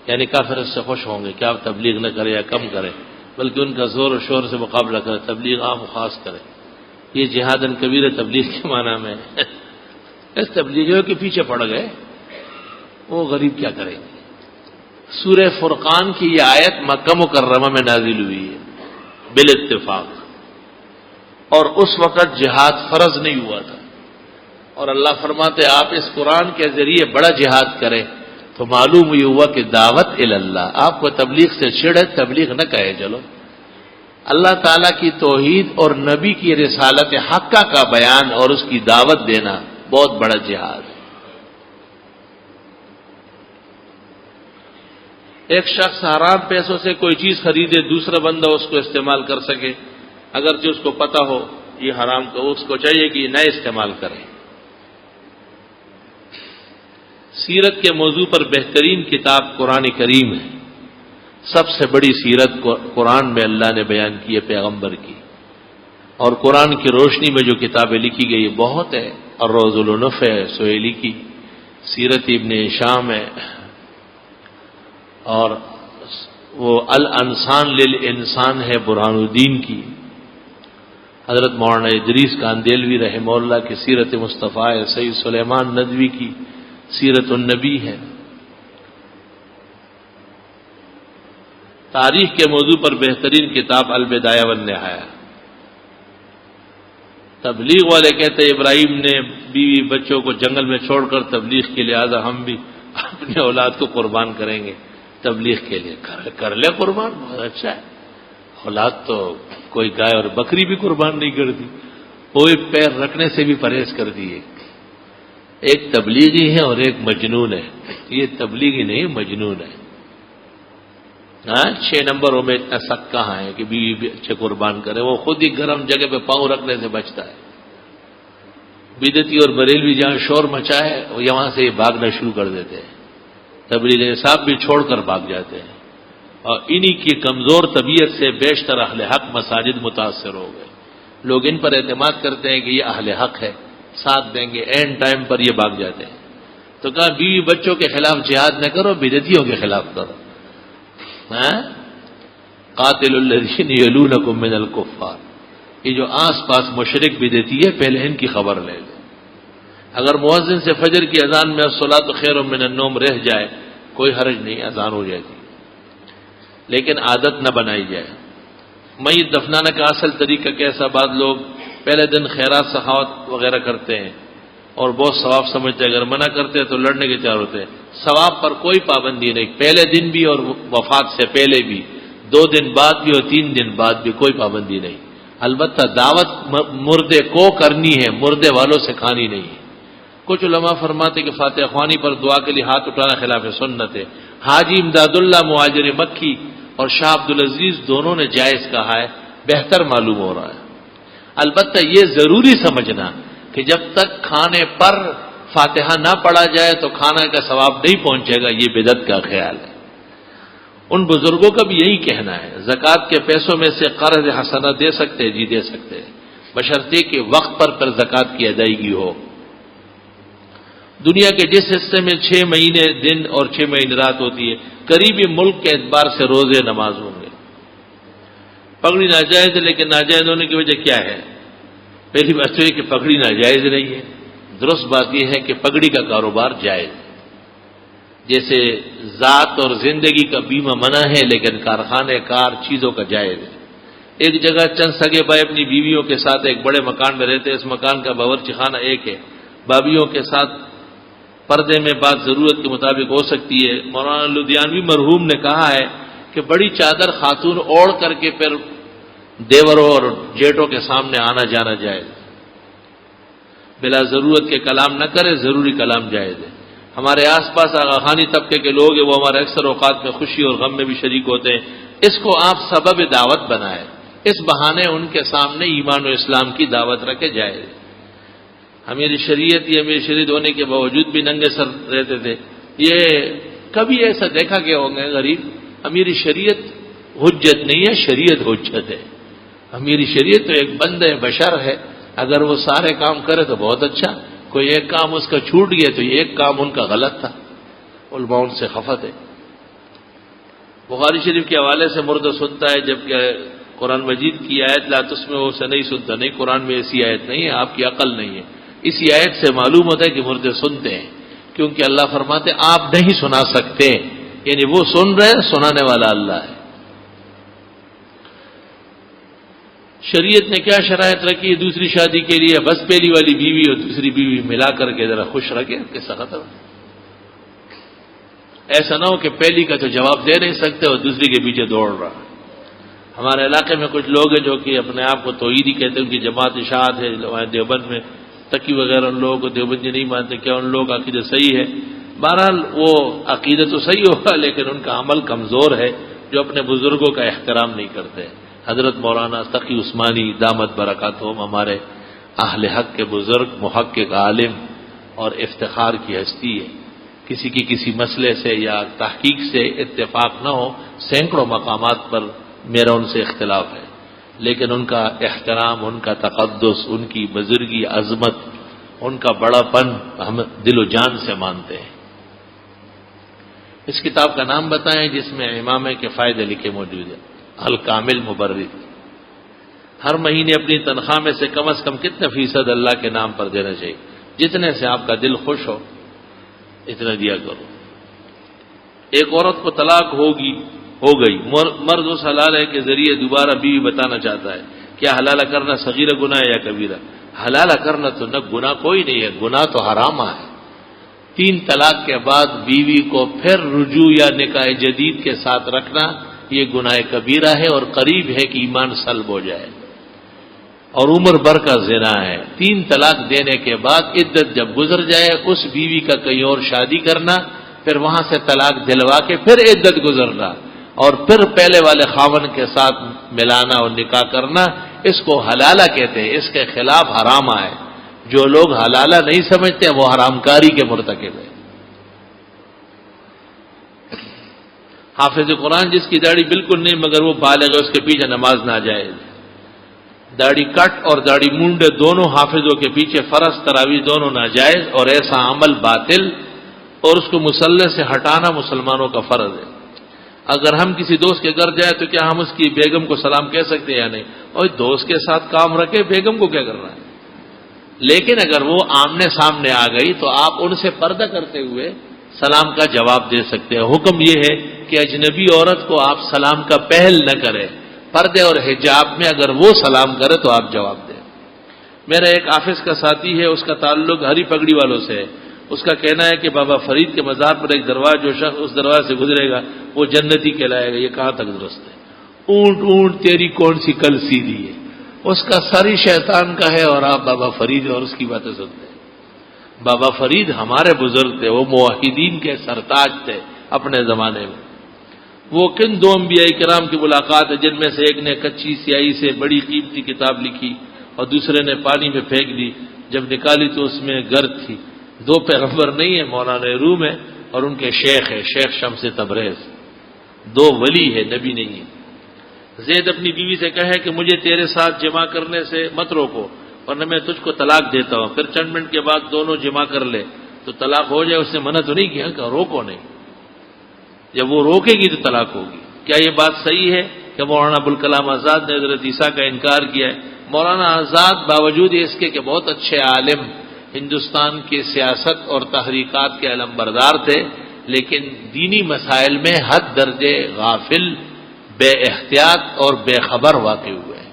یعنی کافر اس سے خوش ہوں گے کہ آپ تبلیغ نہ کریں یا کم کریں، بلکہ ان کا زور و شور سے مقابلہ کریں، تبلیغ عام و خاص کریں۔ یہ جہاد کبیرہ تبلیغ کے معنی میں اس تبلیغیوں کے پیچھے پڑ گئے، وہ غریب کیا کریں گے۔ سورہ فرقان کی یہ آیت مکہ مکرمہ میں نازل ہوئی ہے بالاتفاق، اور اس وقت جہاد فرض نہیں ہوا تھا، اور اللہ فرماتے آپ اس قرآن کے ذریعے بڑا جہاد کریں، تو معلوم یہ ہوا کہ دعوت اللہ، آپ کو تبلیغ سے چھڑے، تبلیغ نہ کہے چلو، اللہ تعالیٰ کی توحید اور نبی کی رسالت حقہ کا بیان اور اس کی دعوت دینا بہت بڑا جہاد ہے۔ ایک شخص حرام پیسوں سے کوئی چیز خریدے، دوسرا بندہ اس کو استعمال کر سکے، اگرچہ اس کو پتہ ہو یہ حرام، تو اس کو چاہیے کہ نہ استعمال کرے۔ سیرت کے موضوع پر بہترین کتاب قرآن کریم ہے، سب سے بڑی سیرت قرآن میں اللہ نے بیان کی ہے پیغمبر کی، اور قرآن کی روشنی میں جو کتابیں لکھی گئی بہت ہے، اور روز العنف ہے سہیلی کی، سیرت ابن ہشام ہے، اور وہ الانسان للانسان ہے برہان الدین کی، حضرت مولانا ادریس کاندیلوی رحمہ اللہ کی سیرت مصطفیٰ ہے، سید سلیمان ندوی کی سیرت النبی ہے۔ تاریخ کے موضوع پر بہترین کتاب البدایہ والنہایہ۔ تبلیغ والے کہتے ہیں ابراہیم نے بیوی بچوں کو جنگل میں چھوڑ کر تبلیغ کے لہٰذا ہم بھی اپنے اولاد کو قربان کریں گے تبلیغ کے لیے۔ کر لے قربان، بہت اچھا ہے، اولاد تو کوئی گائے اور بکری بھی قربان نہیں کرتی، کوئی پیر رکھنے سے بھی پرہیز کر دیے۔ ایک تبلیغی ہے اور ایک مجنون ہے، یہ تبلیغی نہیں مجنون ہے۔ 6 نمبروں میں اتنا سخت کہاں ہے کہ بیوی بھی اچھے قربان کرے، وہ خود ہی گرم جگہ پہ پاؤں رکھنے سے بچتا ہے۔ بدعتی اور بریلوی جہاں شور مچا ہے وہاں سے یہ بھاگنا شروع کر دیتے ہیں، تبلیغ صاحب بھی چھوڑ کر بھاگ جاتے ہیں، اور انہی کی کمزور طبیعت سے بیشتر اہل حق مساجد متاثر ہو گئے۔ لوگ ان پر اعتماد کرتے ہیں کہ یہ اہل حق ہے، ساتھ دیں گے، اینڈ ٹائم پر یہ بھاگ جاتے ہیں۔ تو کہا بیوی بچوں کے خلاف جہاد نہ کرو، بدعتیوں کے خلاف کرو۔ قاتل الذین یلونکم من الکفار، یہ جو آس پاس مشرک بدعتی ہے پہلے ان کی خبر لے لو۔ اگر مؤذن سے فجر کی اذان میں الصلاۃ خیر من النوم رہ جائے کوئی حرج نہیں، اذان ہو جائے گی، لیکن عادت نہ بنائی جائے۔ میت دفنانے کا اصل طریقہ کیسا؟ بعض لوگ پہلے دن خیرات سخاوت وغیرہ کرتے ہیں اور بہت ثواب سمجھتے ہیں، اگر منع کرتے ہیں تو لڑنے کے تیار ہوتے ہیں۔ ثواب پر کوئی پابندی نہیں، پہلے دن بھی اور وفات سے پہلے بھی، 2 دن بعد بھی اور 3 دن بعد بھی کوئی پابندی نہیں۔ البتہ دعوت مردے کو کرنی ہے، مردے والوں سے کھانی نہیں ہے۔ کچھ علماء فرماتے کہ فاتحہ خوانی پر دعا کے لیے ہاتھ اٹھانا خلاف سنت ہے۔ حاجی امداد اللہ مہاجر مکی اور شاہ عبدالعزیز دونوں نے جائز کہا ہے، بہتر معلوم ہو رہا ہے۔ البتہ یہ ضروری سمجھنا کہ جب تک کھانے پر فاتحہ نہ پڑھا جائے تو کھانا کا ثواب نہیں پہنچے گا، یہ بدعت کا خیال ہے۔ ان بزرگوں کا بھی یہی کہنا ہے۔ زکوٰۃ کے پیسوں میں سے قرض حسنہ دے سکتے ہیں؟ جی دے سکتے ہیں، بشرطے کہ وقت پر زکوٰۃ کی ادائیگی ہو۔ دنیا کے جس حصے میں 6 مہینے دن اور 6 مہینے رات ہوتی ہے، قریبی ملک کے اعتبار سے روزے نماز ہوں گے۔ پگڑی ناجائز ہے، لیکن ناجائز ہونے کی وجہ کیا ہے؟ پہلی بات تو یہ کہ پگڑی ناجائز نہیں ہے، درست بات یہ ہے کہ پگڑی کا کاروبار جائز ہے۔ جیسے ذات اور زندگی کا بیمہ منع ہے، لیکن کارخانے کار چیزوں کا جائز ہے۔ ایک جگہ چند سگے بھائی اپنی بیویوں کے ساتھ ایک بڑے مکان میں رہتے ہیں، اس مکان کا باورچی خانہ ایک ہے، بھابھیوں کے ساتھ پردے میں بات ضرورت کے مطابق ہو سکتی ہے۔ مولانا لدھیانوی مرحوم نے کہا ہے کہ بڑی چادر خاتون اوڑھ کر کے پھر دیوروں اور جیٹوں کے سامنے آنا جانا جائز، بلا ضرورت کے کلام نہ کرے، ضروری کلام جائز ہے۔ ہمارے آس پاس آغاخانی طبقے کے لوگ ہیں، وہ ہمارے اکثر اوقات میں خوشی اور غم میں بھی شریک ہوتے ہیں، اس کو آپ سبب دعوت بنائیں، اس بہانے ان کے سامنے ایمان و اسلام کی دعوت رکھے جائے۔ امیر شریعت یہ امیر شریعت ہونے کے باوجود بھی ننگے سر رہتے تھے، یہ کبھی ایسا دیکھا کہ ہوں گے غریب؟ امیر شریعت حجت نہیں ہے، شریعت حجت ہے۔ امیر شریعت تو ایک بندہ بشر ہے، اگر وہ سارے کام کرے تو بہت اچھا، کوئی ایک کام اس کا چھوٹ گیا تو یہ ایک کام ان کا غلط تھا، علماء ان سے خفت ہے۔ بخاری شریف کے حوالے سے مردہ سنتا ہے، جبکہ قرآن مجید کی آیت لا تسمعوا سے نہیں سنتا، نہیں، قرآن میں ایسی آیت نہیں ہے، آپ کی عقل نہیں ہے۔ اسی آیت سے معلوم ہوتا ہے کہ مردے سنتے ہیں، کیونکہ اللہ فرماتے آپ نہیں سنا سکتے، یعنی وہ سن رہے ہیں، سنانے والا اللہ ہے۔ شریعت نے کیا شرائط رکھی ہے دوسری شادی کے لیے؟ بس پہلی والی بیوی اور دوسری بیوی ملا کر کے ذرا خوش رکھے، قصہ ختم۔ ایسا نہ ہو کہ پہلی کا تو جواب دے نہیں سکتے اور دوسری کے پیچھے دوڑ رہا۔ ہمارے علاقے میں کچھ لوگ ہیں جو کہ اپنے آپ کو توحیدی کہتے ہیں، ان کی جماعت اشاعت ہے، دیوبند میں تقی وغیرہ ان لوگوں کو دیوبندی نہیں مانتے، کیا ان لوگوں کا عقیدہ صحیح ہے؟ بہرحال وہ عقیدہ تو صحیح ہوگا لیکن ان کا عمل کمزور ہے، جو اپنے بزرگوں کا احترام نہیں کرتے۔ حضرت مولانا تقی عثمانی دامت برکاتہم ہمارے اہل حق کے بزرگ، محقق، عالم اور افتخار کی ہستی ہے۔ کسی کی کسی مسئلے سے یا تحقیق سے اتفاق نہ ہو، سینکڑوں مقامات پر میرا ان سے اختلاف ہے، لیکن ان کا احترام، ان کا تقدس، ان کی بزرگی، عظمت، ان کا بڑا پن ہم دل و جان سے مانتے ہیں۔ اس کتاب کا نام بتائیں جس میں امامے کے فائدے لکھے موجود ہیں۔ الکامل مبرر۔ ہر مہینے اپنی تنخواہ میں سے کم از کم کتنے فیصد اللہ کے نام پر دینا چاہیے؟ جتنے سے آپ کا دل خوش ہو اتنا دیا کرو۔ ایک عورت کو طلاق ہو گئی، مرد اس حلالہ کے ذریعے دوبارہ بیوی بتانا چاہتا ہے، کیا حلالہ کرنا صغیرہ گناہ ہے یا کبیرہ؟ حلالہ کرنا تو نہ گناہ کوئی نہیں ہے، گناہ تو حرامہ ہے۔ 3 طلاق کے بعد بیوی کو پھر رجوع یا نکاح جدید کے ساتھ رکھنا یہ گناہ کبیرہ ہے اور قریب ہے کہ ایمان سلب ہو جائے اور عمر بھر کا زنا ہے۔ 3 طلاق دینے کے بعد عدت جب گزر جائے اس بیوی کا کہیں اور شادی کرنا، پھر وہاں سے طلاق دلوا کے پھر عدت گزرنا اور پھر پہلے والے خاوند کے ساتھ ملانا اور نکاح کرنا، اس کو حلالہ کہتے ہیں۔ اس کے خلاف حرامہ ہے۔ جو لوگ حلالہ نہیں سمجھتے وہ حرام کاری کے مرتکب ہیں۔ حافظ قرآن جس کی داڑھی بالکل نہیں مگر وہ بالغ ہے، اس کے پیچھے نماز ناجائز۔ داڑھی کٹ اور داڑھی مونڈے دونوں حافظوں کے پیچھے فرض، تراویح دونوں ناجائز، اور ایسا عمل باطل اور اس کو مصلی سے ہٹانا مسلمانوں کا فرض ہے۔ اگر ہم کسی دوست کے گھر جائیں تو کیا ہم اس کی بیگم کو سلام کہہ سکتے ہیں یا نہیں؟ اور دوست کے ساتھ کام رکھے، بیگم کو کیا کرنا ہے؟ لیکن اگر وہ آمنے سامنے آ گئی تو آپ ان سے پردہ کرتے ہوئے سلام کا جواب دے سکتے ہیں۔ حکم یہ ہے کہ اجنبی عورت کو آپ سلام کا پہل نہ کریں، پردے اور حجاب میں اگر وہ سلام کرے تو آپ جواب دیں۔ میرا ایک آفس کا ساتھی ہے، اس کا تعلق ہری پگڑی والوں سے ہے۔ اس کا کہنا ہے کہ بابا فرید کے مزار پر ایک دروازہ، جو شخص اس دروازے سے گزرے گا وہ جنتی کہلائے گا۔ یہ کہاں تک درست ہے؟ اونٹ اونٹ تیری کون سی کل سیدھی ہے، اس کا سر ہی شیطان کا ہے اور آپ بابا فرید اور اس کی باتیں سنتے ہیں۔ بابا فرید ہمارے بزرگ تھے، وہ موحدین کے سرتاج تھے اپنے زمانے میں۔ وہ کن 2 انبیاء کرام کی ملاقات ہے جن میں سے ایک نے کچی سیاہی سے بڑی قیمتی کتاب لکھی اور دوسرے نے پانی میں پھینک دی، جب نکالی تو اس میں گرد تھی۔ 2 پیغمبر نہیں ہیں، مولانا روم ہے اور ان کے شیخ ہے شیخ شمس تبریز۔ 2 ولی ہے، نبی نہیں ہے۔ زید اپنی بیوی سے کہے کہ مجھے تیرے ساتھ جمع کرنے سے مت روکو ورنہ میں تجھ کو طلاق دیتا ہوں، پھر چند منٹ کے بعد دونوں جمع کر لے تو طلاق ہو جائے۔ اس نے منع تو نہیں کیا کہ روکو نہیں، جب وہ روکے گی تو طلاق ہوگی۔ کیا یہ بات صحیح ہے کہ مولانا ابوالکلام آزاد نے حضرت عیسیٰ کا انکار کیا ہے؟ مولانا آزاد باوجود اس کے کہ بہت اچھے عالم، ہندوستان کی سیاست اور تحریکات کے علمبردار تھے، لیکن دینی مسائل میں حد درجے غافل، بے احتیاط اور بے خبر واقع ہوئے ہیں۔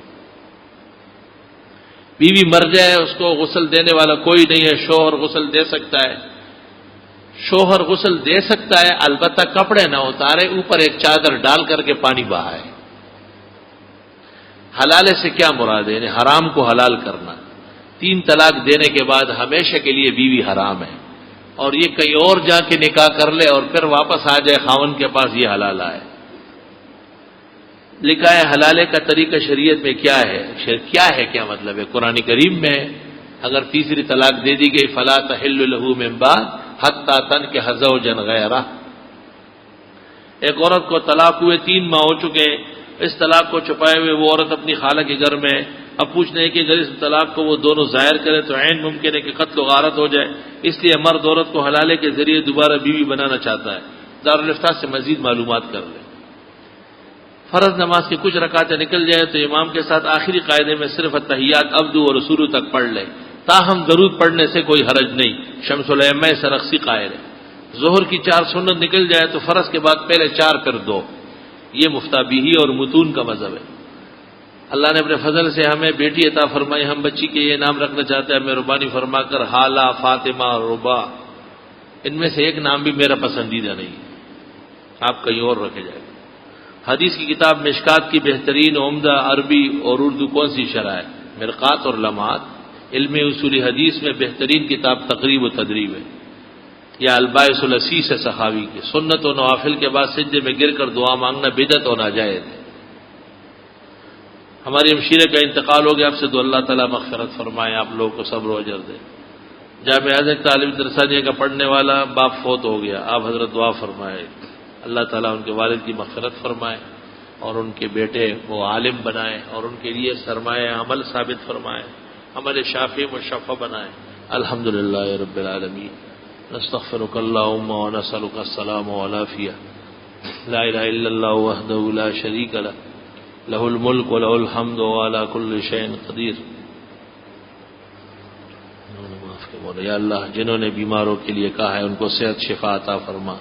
بیوی مر جائے اس کو غسل دینے والا کوئی نہیں ہے، شوہر غسل دے سکتا ہے۔ شوہر غسل دے سکتا ہے، البتہ کپڑے نہ اتارے، اوپر ایک چادر ڈال کر کے پانی بہائے۔ حلالے سے کیا مراد ہے؟ یعنی حرام کو حلال کرنا۔ 3 طلاق دینے کے بعد ہمیشہ کے لیے بیوی حرام ہے، اور یہ کہیں اور جا کے نکاح کر لے اور پھر واپس آ جائے خاوند کے پاس، یہ حلالہ ہے۔ لکھا ہے حلالے کا طریقہ شریعت میں کیا ہے؟ کیا مطلب ہے؟ قرآن کریم میں ہے، اگر تیسری طلاق دے دی گئی فلا تحل له من بعد حتی تنکح زوجا غیرہ۔ ایک عورت کو طلاق ہوئے 3 ماہ ہو چکے ہیں، اس طلاق کو چھپائے ہوئے وہ عورت اپنی خالہ کے گھر میں، اب پوچھنا ہے کہ اگر اس طلاق کو وہ دونوں ظاہر کریں تو عین ممکن ہے کہ قتل و غارت ہو جائے، اس لیے مرد عورت کو حلالے کے ذریعے دوبارہ بیوی بنانا چاہتا ہے۔ دارالفتاح سے مزید معلومات کر لیں۔ فرض نماز کی کچھ رکعتیں نکل جائے تو امام کے ساتھ آخری قاعدے میں صرف التحیات عبدو اور رسولو تک پڑھ لے، تاہم درود پڑھنے سے کوئی حرج نہیں۔ شمس الائمہ سرخسی قائل ہے۔ ظہر کی 4 سنت نکل جائے تو فرض کے بعد پہلے 4 پھر 2. یہ مفتابیہی اور متون کا مذہب ہے. اللہ نے اپنے فضل سے ہمیں بیٹی عطا فرمائی، ہم بچی کے یہ نام رکھنا چاہتے ہیں، مہربانی فرما کر حالہ، فاطمہ، ربا، ان میں سے ایک نام بھی میرا پسندیدہ نہیں، آپ کہیں اور رکھے جائے گا. حدیث کی کتاب مشکات کی بہترین عمدہ عربی اور اردو کون سی شرح ہے؟ مرقات اور لمحات. علم اصول حدیث میں بہترین کتاب تقریب و تدریب ہے، یا الباعث الاسیس ہے سخاوی کی. سنت و نوافل کے بعد سجدے میں گر کر دعا مانگنا بدعت اور ناجائز ہے. ہماری ہمشیرے کا انتقال ہو گیا، آپ سے دو اللہ تعالیٰ مغفرت فرمائے، آپ لوگوں کو صبر و اجر دے. جامع ازہر تعلیم درسانیہ کا پڑھنے والا باپ فوت ہو گیا، آپ حضرت دعا فرمائے، اللہ تعالیٰ ان کے والد کی مغفرت فرمائے اور ان کے بیٹے وہ عالم بنائے اور ان کے لیے سرمایہ عمل ثابت فرمائے، ہمارے شافی مشفع بنائے. الحمدللہ رب العالمین. نستغفرک اللہم ونسألک السلام والعافیہ. لا الہ الا اللہ وحدہ لا شریک لہ، لہ الملک ولہ الحمد وعلی کل شیء قدیر. یا اللہ، جنہوں نے بیماروں کے لیے کہا ہے ان کو صحت شفا عطا فرما،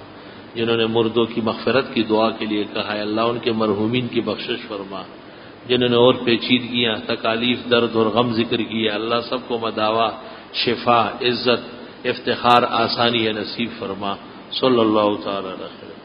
جنہوں نے مردوں کی مغفرت کی دعا کے لیے کہا ہے اللہ ان کے مرحومین کی بخشش فرما، جنہوں نے اور پیچیدگیاں، تکالیف، درد اور غم ذکر کیا اللہ سب کو مداوا، شفا، عزت، افتخار، آسانی نصیب فرما. صلی اللہ تعالی علیہ وسلم.